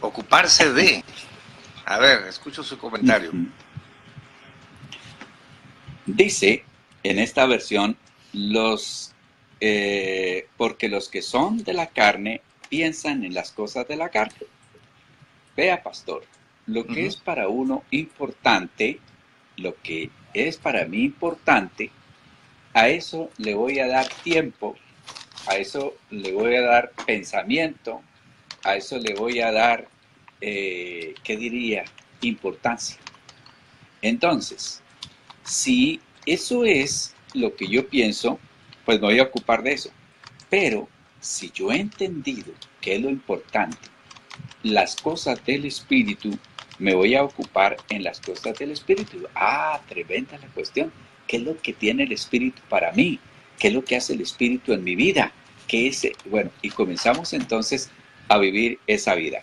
Ocuparse de. A ver, escucho su comentario. Dice en esta versión, porque los que son de la carne piensan en las cosas de la carne. Vea, pastor, lo que es para uno importante, lo que es para mí importante, a eso le voy a dar tiempo, a eso le voy a dar pensamiento, a eso le voy a dar, ¿qué diría? Importancia. Entonces, si eso es lo que yo pienso, pues me voy a ocupar de eso. Pero si yo he entendido qué es lo importante, las cosas del Espíritu, me voy a ocupar en las cosas del Espíritu. Ah, tremenda la cuestión. ¿Qué es lo que tiene el Espíritu para mí? ¿Qué es lo que hace el Espíritu en mi vida? ¿Qué es? Bueno, y comenzamos entonces a vivir esa vida.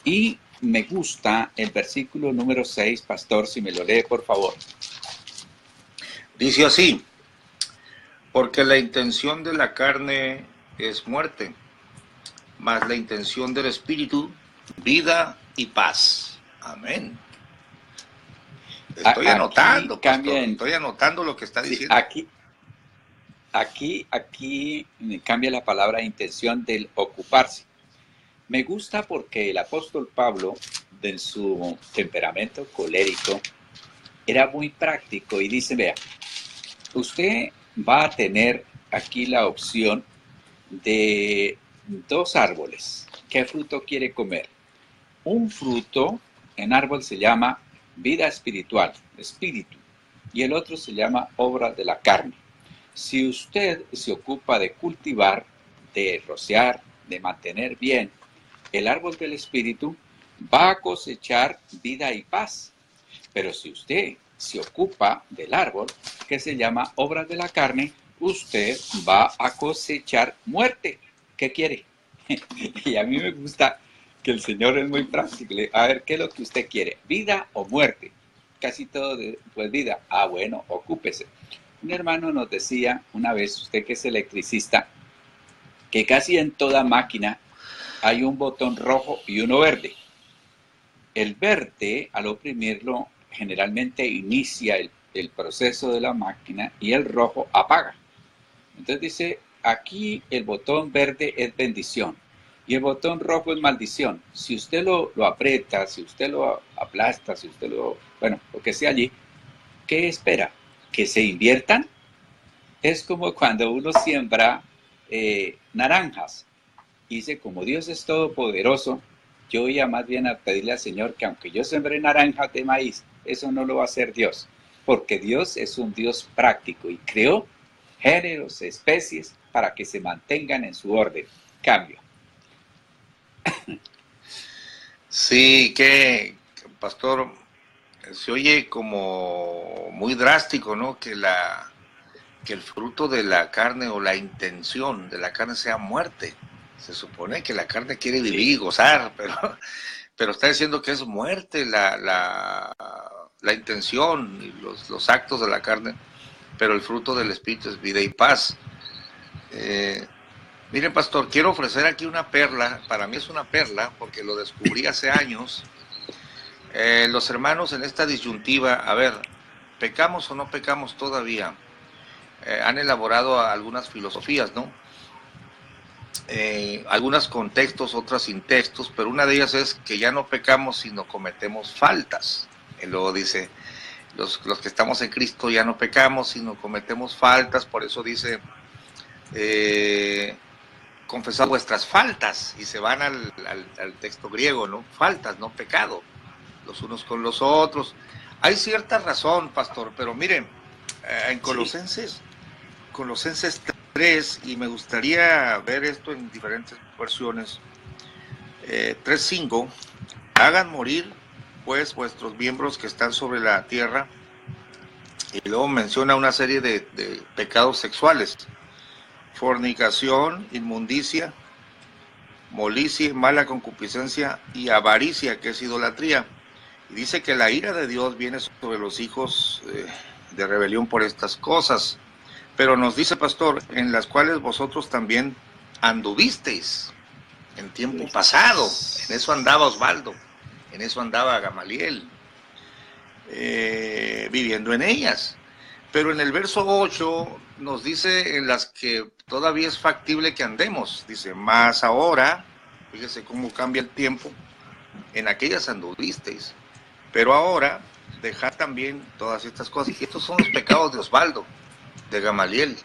Y me gusta el versículo número 6, pastor, si me lo lee, por favor. Dice así: porque la intención de la carne es muerte, mas la intención del Espíritu, vida y paz. Amén. Estoy anotando, pastor. Estoy anotando lo que está diciendo. Aquí me cambia la palabra intención del ocuparse. Me gusta porque el apóstol Pablo, en su temperamento colérico, era muy práctico y dice, vea, usted va a tener aquí la opción de 2 árboles. ¿Qué fruto quiere comer? Un fruto en árbol se llama vida espiritual, espíritu, y el otro se llama obra de la carne. Si usted se ocupa de cultivar, de rociar, de mantener bien el árbol del espíritu, va a cosechar vida y paz. Pero si usted se ocupa del árbol que se llama obra de la carne, usted va a cosechar muerte. ¿Qué quiere? Y a mí me gusta que el Señor es muy práctico. A ver, ¿qué es lo que usted quiere? ¿Vida o muerte? Casi todo, pues vida. Ah, bueno, ocúpese. Un hermano nos decía una vez, usted que es electricista, que casi en toda máquina hay un botón rojo y uno verde. El verde, al oprimirlo, generalmente inicia el proceso de la máquina y el rojo apaga. Entonces dice, aquí el botón verde es bendición y el botón rojo es maldición. Si usted lo aprieta, si usted lo aplasta, si usted lo que sea allí, ¿qué espera? ¿Que se inviertan? Es como cuando uno siembra naranjas. Y dice, como Dios es todopoderoso, yo voy a más bien a pedirle al Señor que aunque yo sembré naranjas de maíz, eso no lo va a hacer Dios. Porque Dios es un Dios práctico y creó géneros, especies, para que se mantengan en su orden. Cambio. Sí, que pastor, se oye como muy drástico, ¿no? Que el fruto de la carne o la intención de la carne sea muerte. Se supone que la carne quiere vivir y gozar, pero está diciendo que es muerte la intención y los actos de la carne, pero el fruto del Espíritu es vida y paz. Miren, pastor, quiero ofrecer aquí una perla. Para mí es una perla porque lo descubrí hace años. Los hermanos en esta disyuntiva, a ver, ¿pecamos o no pecamos todavía? Han elaborado algunas filosofías, ¿no? Algunas con textos, otras sin textos, pero una de ellas es que ya no pecamos sino cometemos faltas. Y luego dice, los que estamos en Cristo ya no pecamos sino cometemos faltas, por eso dice, confesad vuestras faltas, y se van al texto griego, ¿no? Faltas, no pecado, los unos con los otros. Hay cierta razón, pastor, pero miren, en Colosenses 3, y me gustaría ver esto en diferentes versiones, 3:5, hagan morir pues vuestros miembros que están sobre la tierra, y luego menciona una serie de pecados sexuales: fornicación, inmundicia, molicie, mala concupiscencia y avaricia, que es idolatría. Y dice que la ira de Dios viene sobre los hijos de rebelión por estas cosas. Pero nos dice, pastor, en las cuales vosotros también anduvisteis en tiempo pasado. En eso andaba Osvaldo, en eso andaba Gamaliel, viviendo en ellas. Pero en el verso 8 nos dice en las que todavía es factible que andemos. Dice, más ahora, Fíjese cómo cambia el tiempo. En aquellas anduvisteis, pero ahora dejad también todas estas cosas. Y estos son los pecados de Osvaldo, de Gamaliel.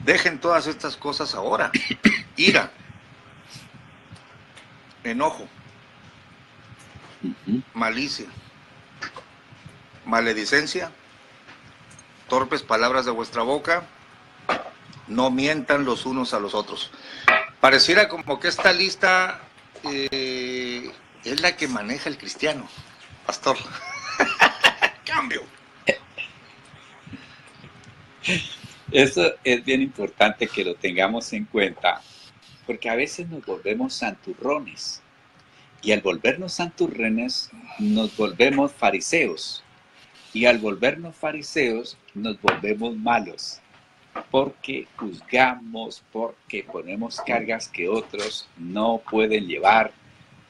Dejen todas estas cosas ahora. Ira, enojo, malicia, maledicencia, torpes palabras de vuestra boca, no mientan los unos a los otros. Pareciera como que esta lista es la que maneja el cristiano, pastor. Cambio. Eso es bien importante que lo tengamos en cuenta, porque a veces nos volvemos santurrones, y al volvernos santurrones nos volvemos fariseos, y al volvernos fariseos nos volvemos malos, porque juzgamos, porque ponemos cargas que otros no pueden llevar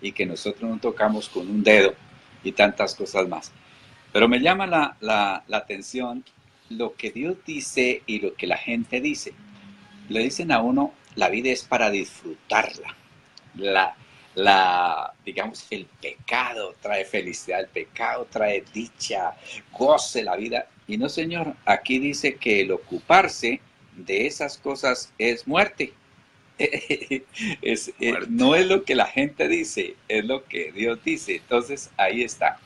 y que nosotros no tocamos con un dedo y tantas cosas más. Pero me llama la atención lo que Dios dice y lo que la gente dice. Le dicen a uno, la vida es para disfrutarla. Digamos, el pecado trae felicidad, el pecado trae dicha, goce la vida. Y no, señor, aquí dice que el ocuparse de esas cosas es muerte. No es lo que la gente dice, es lo que Dios dice. Entonces, ahí está.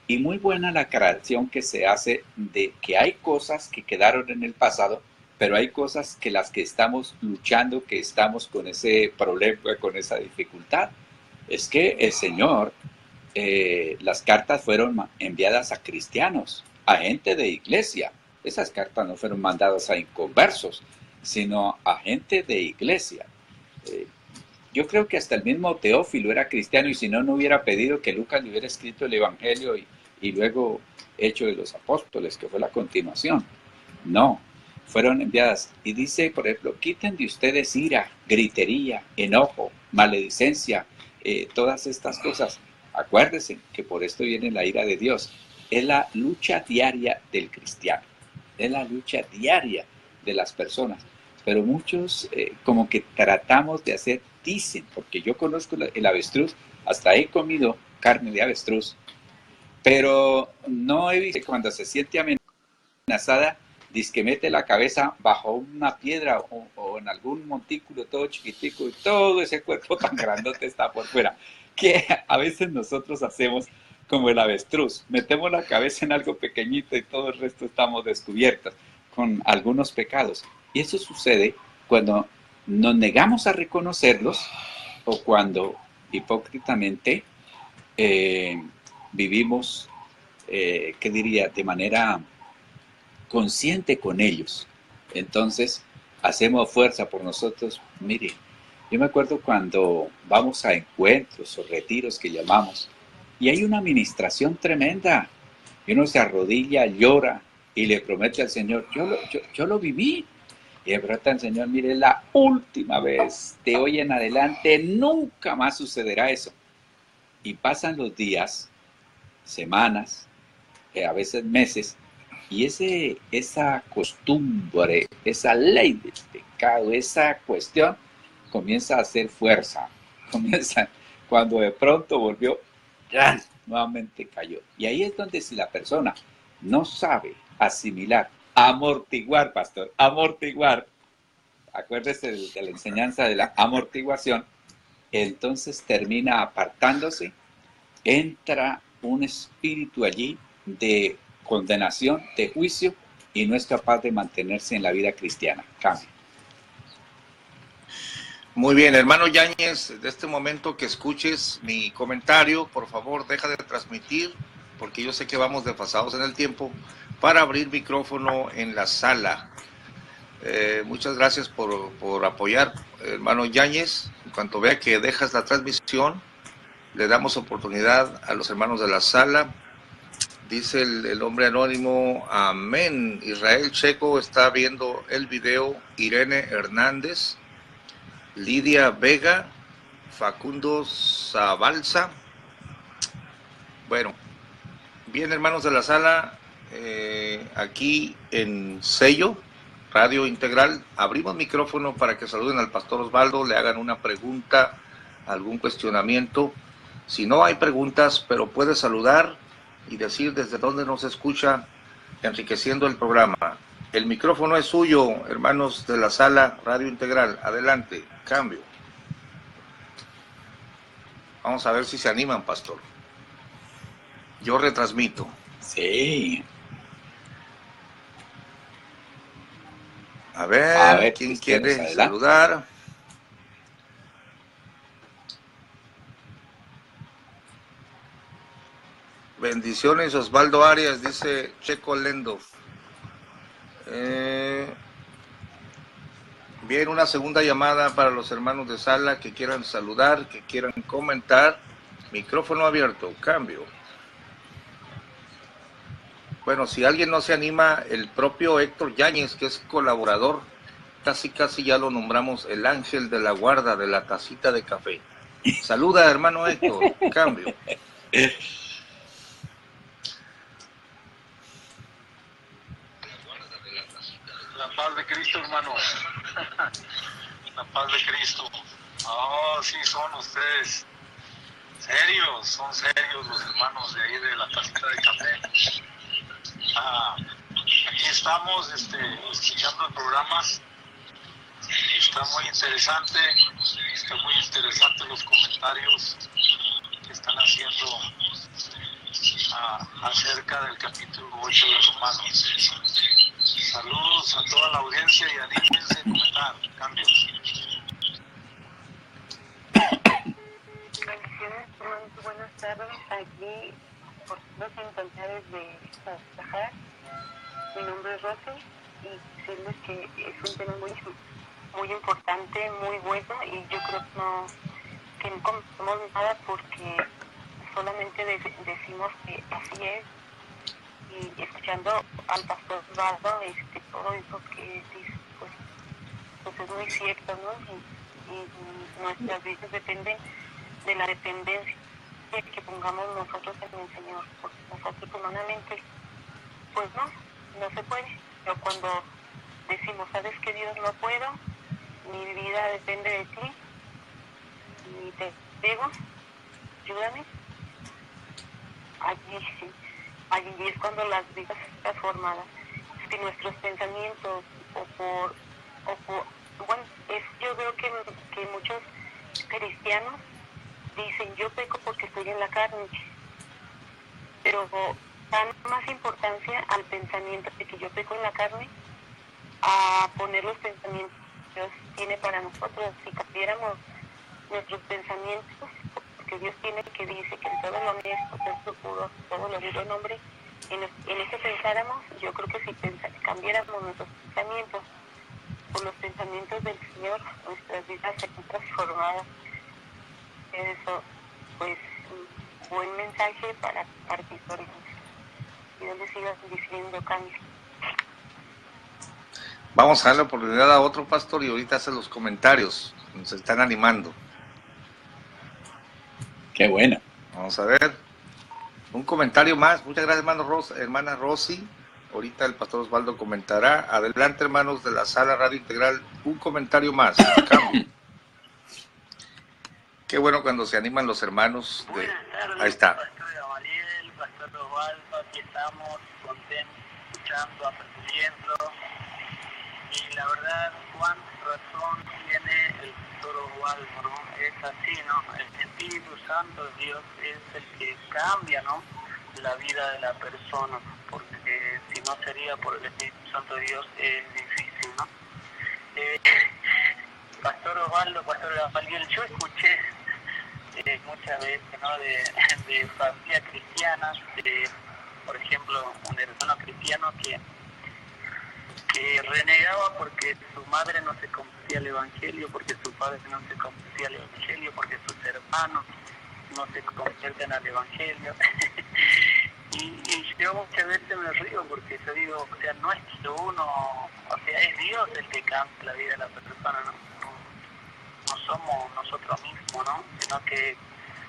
Y muy buena la aclaración que se hace de que hay cosas que quedaron en el pasado, pero hay cosas que las que estamos luchando, que estamos con ese problema, con esa dificultad. Es que el Señor, las cartas fueron enviadas a cristianos, a gente de iglesia. Esas cartas no fueron mandadas a inconversos, sino a gente de iglesia. Yo creo que hasta el mismo Teófilo era cristiano, y si no, no hubiera pedido que Lucas le hubiera escrito el Evangelio y luego Hechos de los Apóstoles, que fue la continuación. No, fueron enviadas. Y dice, por ejemplo, quiten de ustedes ira, gritería, enojo, maledicencia, todas estas cosas. Acuérdense que por esto viene la ira de Dios. Es la lucha diaria del cristiano. Es la lucha diaria de las personas. Pero muchos como que tratamos de hacer, dicen, porque yo conozco el avestruz, hasta he comido carne de avestruz, pero no he visto cuando se siente amenazada, dice que mete la cabeza bajo una piedra o en algún montículo todo chiquitico y todo ese cuerpo tan grandote está por fuera, que a veces nosotros hacemos como el avestruz, metemos la cabeza en algo pequeñito y todo el resto estamos descubiertos con algunos pecados. Y eso sucede cuando nos negamos a reconocerlos o cuando hipócritamente vivimos, ¿qué diría?, de manera consciente con ellos. Entonces, hacemos fuerza por nosotros. Mire, yo me acuerdo cuando vamos a encuentros o retiros que llamamos, y hay una administración tremenda, y uno se arrodilla, llora, y le promete al Señor, yo lo viví. Y de pronto el Señor, mire, la última vez, de hoy en adelante, nunca más sucederá eso. Y pasan los días, semanas, a veces meses, y esa costumbre, esa ley del pecado, esa cuestión, comienza a hacer fuerza. Comienza, cuando de pronto volvió, ¡ya!, nuevamente cayó. Y ahí es donde si la persona no sabe asimilar, amortiguar, pastor, amortiguar, acuérdese de la enseñanza de la amortiguación, entonces termina apartándose, entra un espíritu allí de condenación, de juicio, y no es capaz de mantenerse en la vida cristiana. Cambia. Muy bien, hermano Yáñez, de este momento que escuches mi comentario, por favor, deja de transmitir, porque yo sé que vamos desfasados en el tiempo, para abrir micrófono en la sala. Muchas gracias por apoyar, hermano Yáñez. En cuanto vea que dejas la transmisión, le damos oportunidad a los hermanos de la sala. Dice el hombre anónimo, amén. Israel Checo está viendo el video. Irene Hernández, Lidia Vega, Facundo Zabalza. Bueno, bien, hermanos de la sala, aquí en sello Radio Integral. Abrimos micrófono para que saluden al pastor Osvaldo, le hagan una pregunta, algún cuestionamiento. Si no hay preguntas, pero puede saludar y decir desde dónde nos escucha, enriqueciendo el programa. El micrófono es suyo, hermanos de la sala Radio Integral. Adelante, cambio. Vamos a ver si se animan, pastor. Yo retransmito. Sí. A ver ¿quién quiere saludar? Bendiciones, Osvaldo Arias, dice Checo Lendov. Bien, una segunda llamada para los hermanos de sala que quieran saludar, que quieran comentar. Micrófono abierto, cambio. Bueno, si alguien no se anima, el propio Héctor Yáñez, que es colaborador, casi ya lo nombramos el ángel de la guarda de la tacita de café. Saluda, hermano Héctor, cambio. La paz de Cristo, hermano. La paz de Cristo. Oh, sí, son ustedes serios, son serios los hermanos de ahí de la tacita de café. Aquí estamos escuchando el programa. Está muy interesante los comentarios que están haciendo acerca del capítulo 8 de Romanos. Saludos a toda la audiencia y anímense a comentar. Cambios. Bendiciones, hermanos, buenas tardes. Aquí, por los encantados de trabajar. Mi nombre es Rosy y decirles que es un tema muy importante, muy bueno, y yo creo que no comentamos nada porque solamente decimos que así es. Y escuchando al pastor Osvaldo, todo eso que dice, pues es muy cierto, ¿no? Y nuestras vidas dependen de la dependencia que pongamos nosotros en el Señor, porque nosotros humanamente, pues no se puede. Pero cuando decimos, sabes que Dios, no puedo, mi vida depende de ti, y te digo, ayúdame, allí es cuando las vidas están transformadas. Es que nuestros pensamientos yo veo que muchos cristianos dicen, yo peco porque estoy en la carne, pero dan más importancia al pensamiento de que yo peco en la carne a poner los pensamientos que Dios tiene para nosotros. Si cambiáramos nuestros pensamientos, porque Dios tiene que dice que en todo lo honesto, todo puro, todo lo digo en hombre, en eso pensáramos, yo creo que si cambiáramos nuestros pensamientos por los pensamientos del Señor, nuestras vidas serían transformadas. Eso, pues, un buen mensaje para compartir con ellos. Y Dios les siga diciendo cambios. Vamos a darle oportunidad a otro pastor y ahorita hacen los comentarios. Nos están animando. Qué bueno. Vamos a ver. Un comentario más. Muchas gracias, hermana Rosy. Ahorita el pastor Osvaldo comentará. Adelante, hermanos de la sala Radio Integral. Un comentario más. Cambio. Qué bueno cuando se animan los hermanos. Ahí está. Pastor Gamaliel, pastor Osvaldo, aquí estamos contentos, escuchando, aprendiendo. Y la verdad, cuánta razón tiene el pastor Osvaldo, ¿no? Es así, ¿no? El Espíritu Santo de Dios es el que cambia, ¿no?, la vida de la persona, porque si no sería por el Espíritu Santo de Dios es difícil, ¿no? Pastor Osvaldo, pastor Gamaliel, yo escuché muchas veces, ¿no?, de familias cristianas, por ejemplo, un hermano cristiano que renegaba porque su madre no se convertía al Evangelio, porque su padre no se convertía al Evangelio, porque sus hermanos no se convierten al Evangelio. y yo muchas veces me río porque yo digo, o sea, no es que uno, o sea, es Dios el que cambia la vida de la persona, no somos nosotros mismos, ¿no? Sino que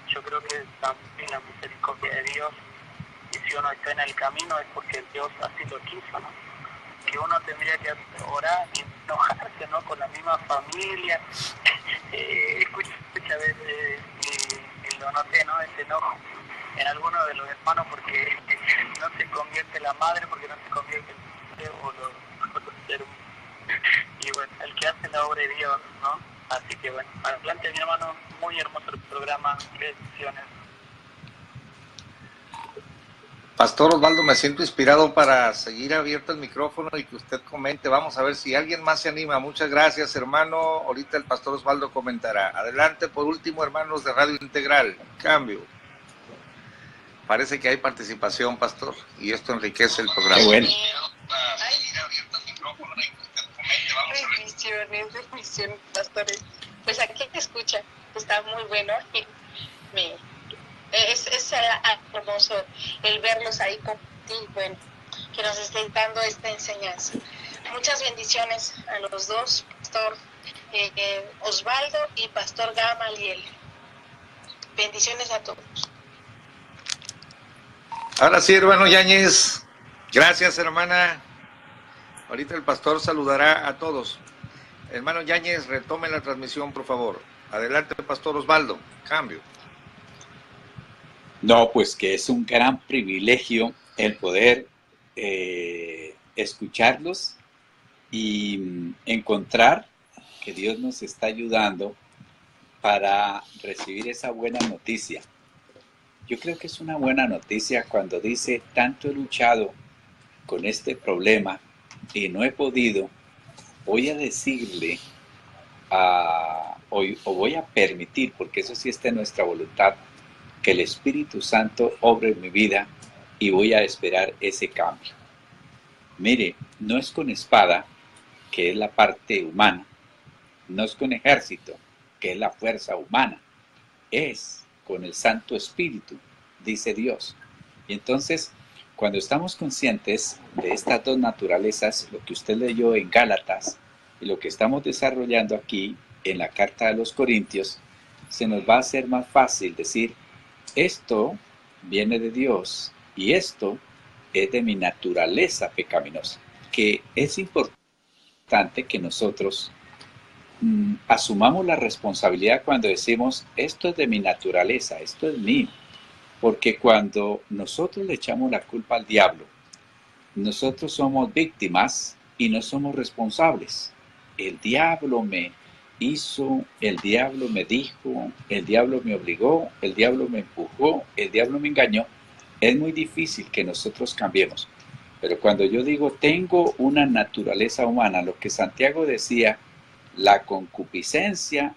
yo creo que también la misericordia de Dios, y si uno está en el camino es porque Dios así lo quiso, ¿no? que uno tendría que orar y enojarse, ¿no? Con la misma familia. Escucha a veces, y lo noté, ¿no? Ese enojo en algunos de los hermanos porque no se convierte la madre, porque no se convierte el o los hermanos. Y bueno, el que hace la obra de Dios, ¿no? Así que bueno, adelante mi hermano, muy hermoso el programa, bendiciones. Pastor Osvaldo, me siento inspirado para seguir abierto el micrófono y que usted comente. Vamos a ver si alguien más se anima. Muchas gracias, hermano. Ahorita el pastor Osvaldo comentará. Adelante, por último, hermanos de Radio Integral. Cambio. Parece que hay participación, pastor, y esto enriquece el programa. Qué bueno. Bendiciones, pastores. Pues aquí te escucha, está muy bueno. Es hermoso el verlos ahí contigo, bueno, que nos estén dando esta enseñanza. Muchas bendiciones a los dos, Pastor Osvaldo y Pastor Gamaliel. Bendiciones a todos. Ahora sí, hermano Yáñez. Gracias, hermana. Ahorita el pastor saludará a todos. Hermano Yáñez, retome la transmisión, por favor. Adelante, Pastor Osvaldo. Cambio. No, pues que es un gran privilegio el poder escucharlos y encontrar que Dios nos está ayudando para recibir esa buena noticia. Yo creo que es una buena noticia cuando dice, tanto he luchado con este problema y no he podido, voy a decirle o voy a permitir, porque eso sí está en nuestra voluntad, que el Espíritu Santo obre en mi vida y voy a esperar ese cambio. Mire, no es con espada, que es la parte humana, no es con ejército, que es la fuerza humana, es con el Santo Espíritu, dice Dios. Y entonces, cuando estamos conscientes de estas dos naturalezas, lo que usted leyó en Gálatas y lo que estamos desarrollando aquí en la carta de los Corintios, se nos va a hacer más fácil decir, esto viene de Dios y esto es de mi naturaleza pecaminosa, que es importante que nosotros asumamos la responsabilidad cuando decimos, esto es de mi naturaleza, esto es mío, porque cuando nosotros le echamos la culpa al diablo, nosotros somos víctimas y no somos responsables. El diablo me hizo, el diablo me dijo, el diablo me obligó, el diablo me empujó, el diablo me engañó. Es muy difícil que nosotros cambiemos. Pero cuando yo digo, tengo una naturaleza humana, lo que Santiago decía, la concupiscencia,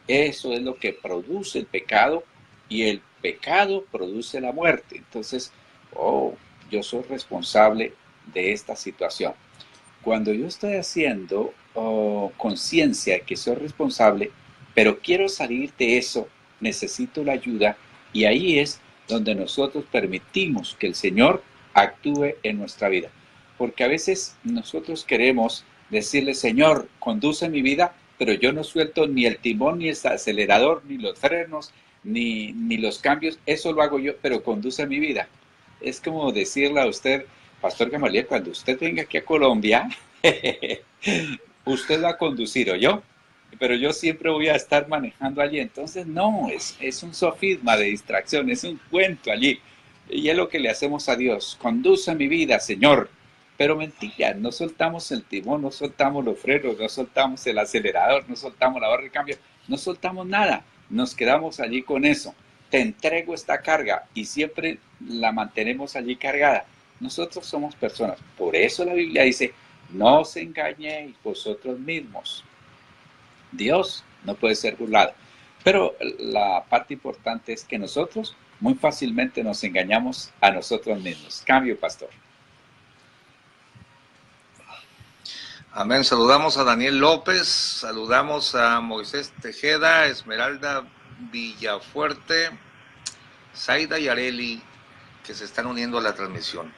eso es lo que produce el pecado y el pecado produce la muerte. Entonces, yo soy responsable de esta situación. Cuando yo estoy haciendo conciencia de que soy responsable, pero quiero salir de eso, necesito la ayuda, y ahí es donde nosotros permitimos que el Señor actúe en nuestra vida. Porque a veces nosotros queremos decirle, Señor, conduce mi vida, pero yo no suelto ni el timón, ni el acelerador, ni los frenos, ni los cambios, eso lo hago yo, pero conduce mi vida. Es como decirle a usted, Pastor Gamaliel, cuando usted venga aquí a Colombia, usted va a conducir, ¿o yo? Pero yo siempre voy a estar manejando allí. Entonces, no, es un sofisma de distracción, es un cuento allí. Y es lo que le hacemos a Dios. Conduce mi vida, Señor. Pero mentira, no soltamos el timón, no soltamos los frenos, no soltamos el acelerador, no soltamos la barra de cambio, no soltamos nada. Nos quedamos allí con eso. Te entrego esta carga y siempre la mantenemos allí cargada. Nosotros somos personas. Por eso la Biblia dice, no os engañéis vosotros mismos. Dios no puede ser burlado. Pero la parte importante es que nosotros muy fácilmente nos engañamos a nosotros mismos. Cambio, pastor. Amén. Saludamos a Daniel López, saludamos a Moisés Tejeda, Esmeralda Villafuerte, Zaida y Areli, que se están uniendo a la transmisión.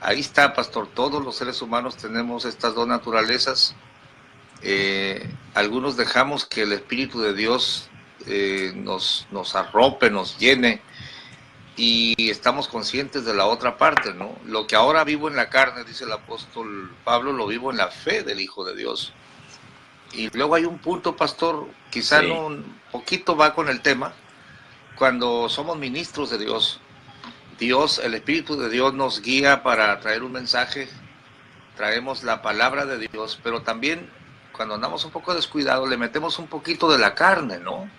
Ahí está, pastor, todos los seres humanos tenemos estas dos naturalezas. Algunos dejamos que el Espíritu de Dios nos arrope, nos llene, y estamos conscientes de la otra parte, ¿no? Lo que ahora vivo en la carne, dice el apóstol Pablo, lo vivo en la fe del Hijo de Dios. Y luego hay un punto, pastor, quizá no un poquito va con el tema, cuando somos ministros de Dios. Dios, el Espíritu de Dios nos guía para traer un mensaje, traemos la palabra de Dios, pero también cuando andamos un poco descuidados le metemos un poquito de la carne, ¿no?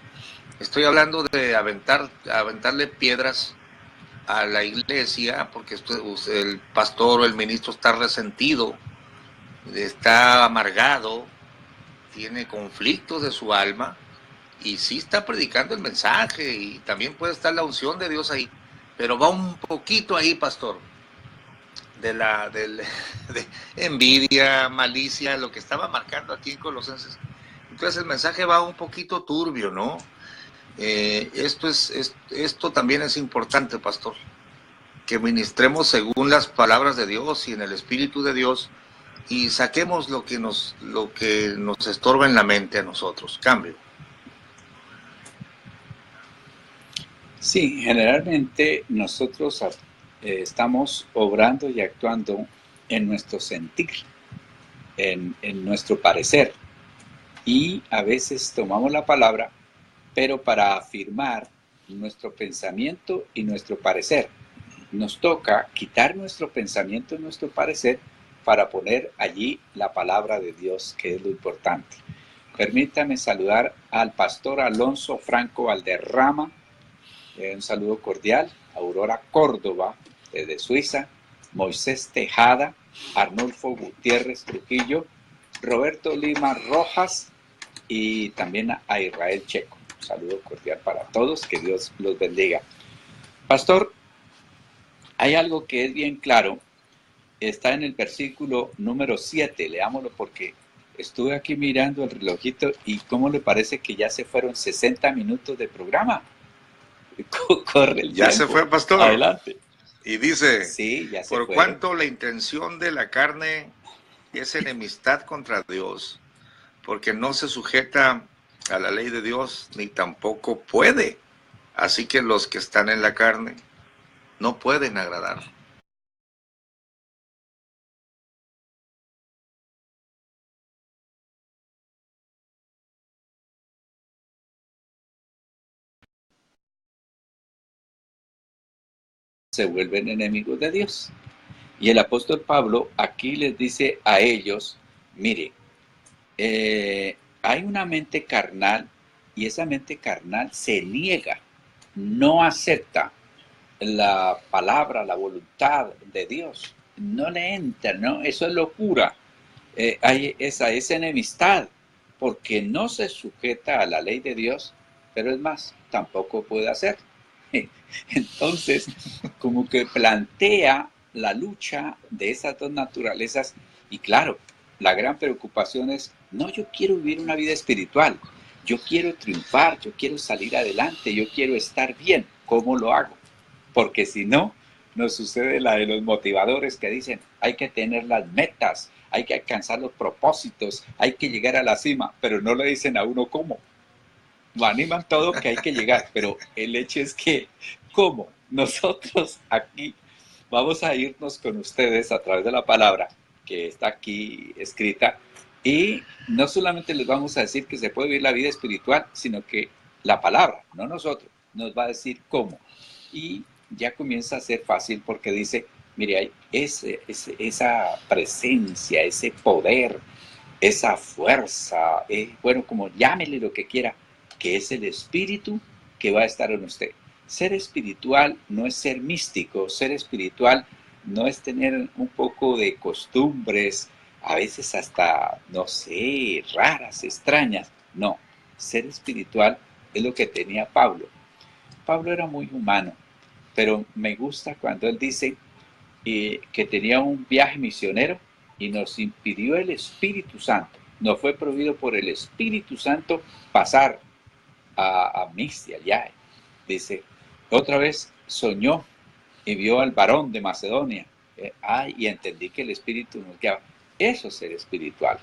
Estoy hablando de aventarle piedras a la iglesia porque el pastor o el ministro está resentido, está amargado, tiene conflictos de su alma y sí está predicando el mensaje y también puede estar la unción de Dios ahí, pero va un poquito ahí, pastor, de envidia, malicia, lo que estaba marcando aquí en Colosenses. Entonces el mensaje va un poquito turbio, ¿no? Esto también es importante, pastor, que ministremos según las palabras de Dios y en el Espíritu de Dios y saquemos lo que nos estorba en la mente a nosotros. Cambio. Sí, generalmente nosotros estamos obrando y actuando en nuestro sentir, en nuestro parecer, y a veces tomamos la palabra, pero para afirmar nuestro pensamiento y nuestro parecer, nos toca quitar nuestro pensamiento y nuestro parecer para poner allí la palabra de Dios, que es lo importante. Permítame saludar al pastor Alonso Franco Valderrama, un saludo cordial, Aurora Córdoba, desde Suiza, Moisés Tejada, Arnulfo Gutiérrez Trujillo, Roberto Lima Rojas y también a Israel Checo. Un saludo cordial para todos, que Dios los bendiga. Pastor, hay algo que es bien claro, está en el versículo número 7, leámoslo porque estuve aquí mirando el relojito y ¿cómo le parece que ya se fueron 60 minutos de programa? Corre el ya tiempo. Se fue, pastor. Adelante. Y dice, sí, ya se por fueron. cuanto la intención de la carne es enemistad contra Dios, porque no se sujeta a la ley de Dios, ni tampoco puede. Así que los que están en la carne no pueden agradar. Se vuelven enemigos de Dios. Y el apóstol Pablo aquí les dice a ellos, mire, hay una mente carnal y esa mente carnal se niega, no acepta la palabra, la voluntad de Dios, no le entra, ¿no? Eso es locura. Hay esa enemistad porque no se sujeta a la ley de Dios, pero es más, tampoco puede hacer. Entonces, como que plantea la lucha de esas dos naturalezas y claro, la gran preocupación es, no, yo quiero vivir una vida espiritual, yo quiero triunfar, yo quiero salir adelante, yo quiero estar bien, ¿cómo lo hago? Porque si no, nos sucede la de los motivadores que dicen, hay que tener las metas, hay que alcanzar los propósitos, hay que llegar a la cima, pero no le dicen a uno cómo. Lo animan todo que hay que llegar, pero el hecho es que, ¿cómo? Nosotros aquí vamos a irnos con ustedes a través de la palabra que está aquí escrita y no solamente les vamos a decir que se puede vivir la vida espiritual, sino que la palabra, no nosotros, nos va a decir cómo. Y ya comienza a ser fácil porque dice, mire, hay esa presencia, ese poder, esa fuerza, bueno, como llámele lo que quiera, que es el espíritu que va a estar en usted. Ser espiritual no es ser místico, ser espiritual no es tener un poco de costumbres, a veces hasta, no sé, raras, extrañas. No, ser espiritual es lo que tenía Pablo. Pablo era muy humano, pero me gusta cuando él dice que tenía un viaje misionero y nos impidió el Espíritu Santo. Nos fue prohibido por el Espíritu Santo pasar a Misia, ya. Dice, otra vez soñó y vio al varón de Macedonia. Y entendí que el Espíritu nos guiaba. Eso es ser espiritual.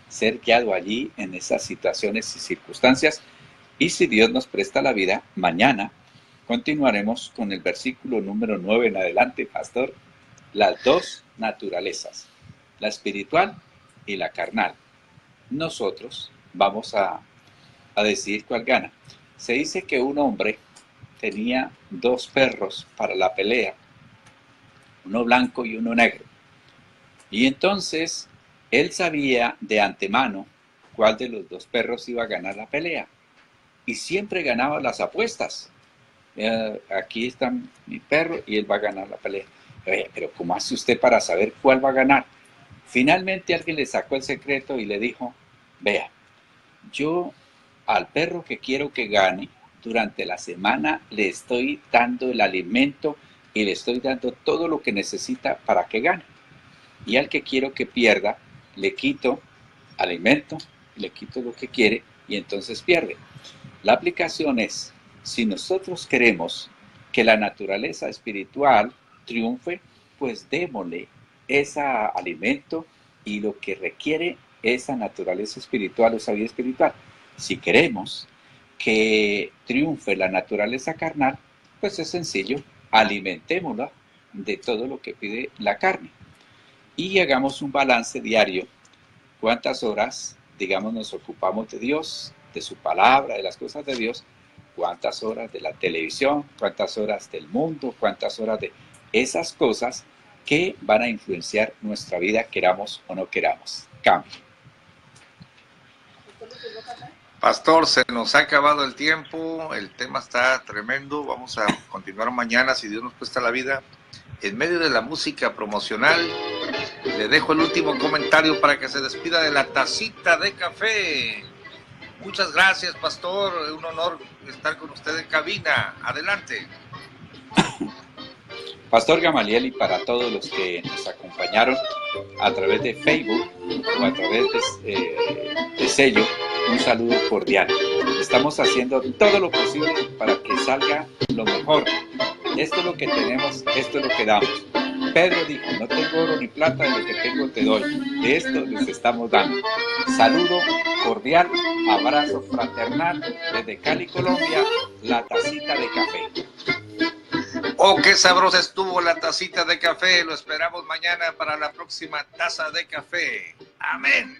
Ser guiado allí en esas situaciones y circunstancias. Y si Dios nos presta la vida, mañana continuaremos con el versículo número 9 en adelante, pastor. Las dos naturalezas, la espiritual y la carnal. Nosotros vamos a decidir cuál gana. Se dice que un hombre tenía dos perros para la pelea, uno blanco y uno negro. Y entonces él sabía de antemano cuál de los dos perros iba a ganar la pelea. Y siempre ganaba las apuestas. Aquí está mi perro y él va a ganar la pelea. Pero ¿cómo hace usted para saber cuál va a ganar? Finalmente alguien le sacó el secreto y le dijo, vea, yo al perro que quiero que gane, durante la semana le estoy dando el alimento y le estoy dando todo lo que necesita para que gane. Y al que quiero que pierda, le quito alimento, le quito lo que quiere y entonces pierde. La aplicación es, si nosotros queremos que la naturaleza espiritual triunfe, pues démosle ese alimento y lo que requiere esa naturaleza espiritual o esa vida espiritual. Si queremos que triunfe la naturaleza carnal, pues es sencillo, alimentémosla de todo lo que pide la carne. Y hagamos un balance diario. ¿Cuántas horas, digamos, nos ocupamos de Dios, de su palabra, de las cosas de Dios? ¿Cuántas horas de la televisión? ¿Cuántas horas del mundo? ¿Cuántas horas de esas cosas que van a influenciar nuestra vida, queramos o no queramos? Cambio. Pastor, se nos ha acabado el tiempo, el tema está tremendo, vamos a continuar mañana si Dios nos presta la vida. En medio de la música promocional, le dejo el último comentario para que se despida de la tacita de café. Muchas gracias, pastor, un honor estar con usted en cabina. Adelante. Pastor Gamaliel, y para todos los que nos acompañaron a través de Facebook o a través de Sello, un saludo cordial. Estamos haciendo todo lo posible para que salga lo mejor. Esto es lo que tenemos, esto es lo que damos. Pedro dijo, no tengo oro ni plata, de lo que tengo te doy. De esto les estamos dando. Saludo cordial, abrazo fraternal desde Cali, Colombia, la tacita de café. Oh, qué sabrosa estuvo la tacita de café. Lo esperamos mañana para la próxima taza de café. Amén.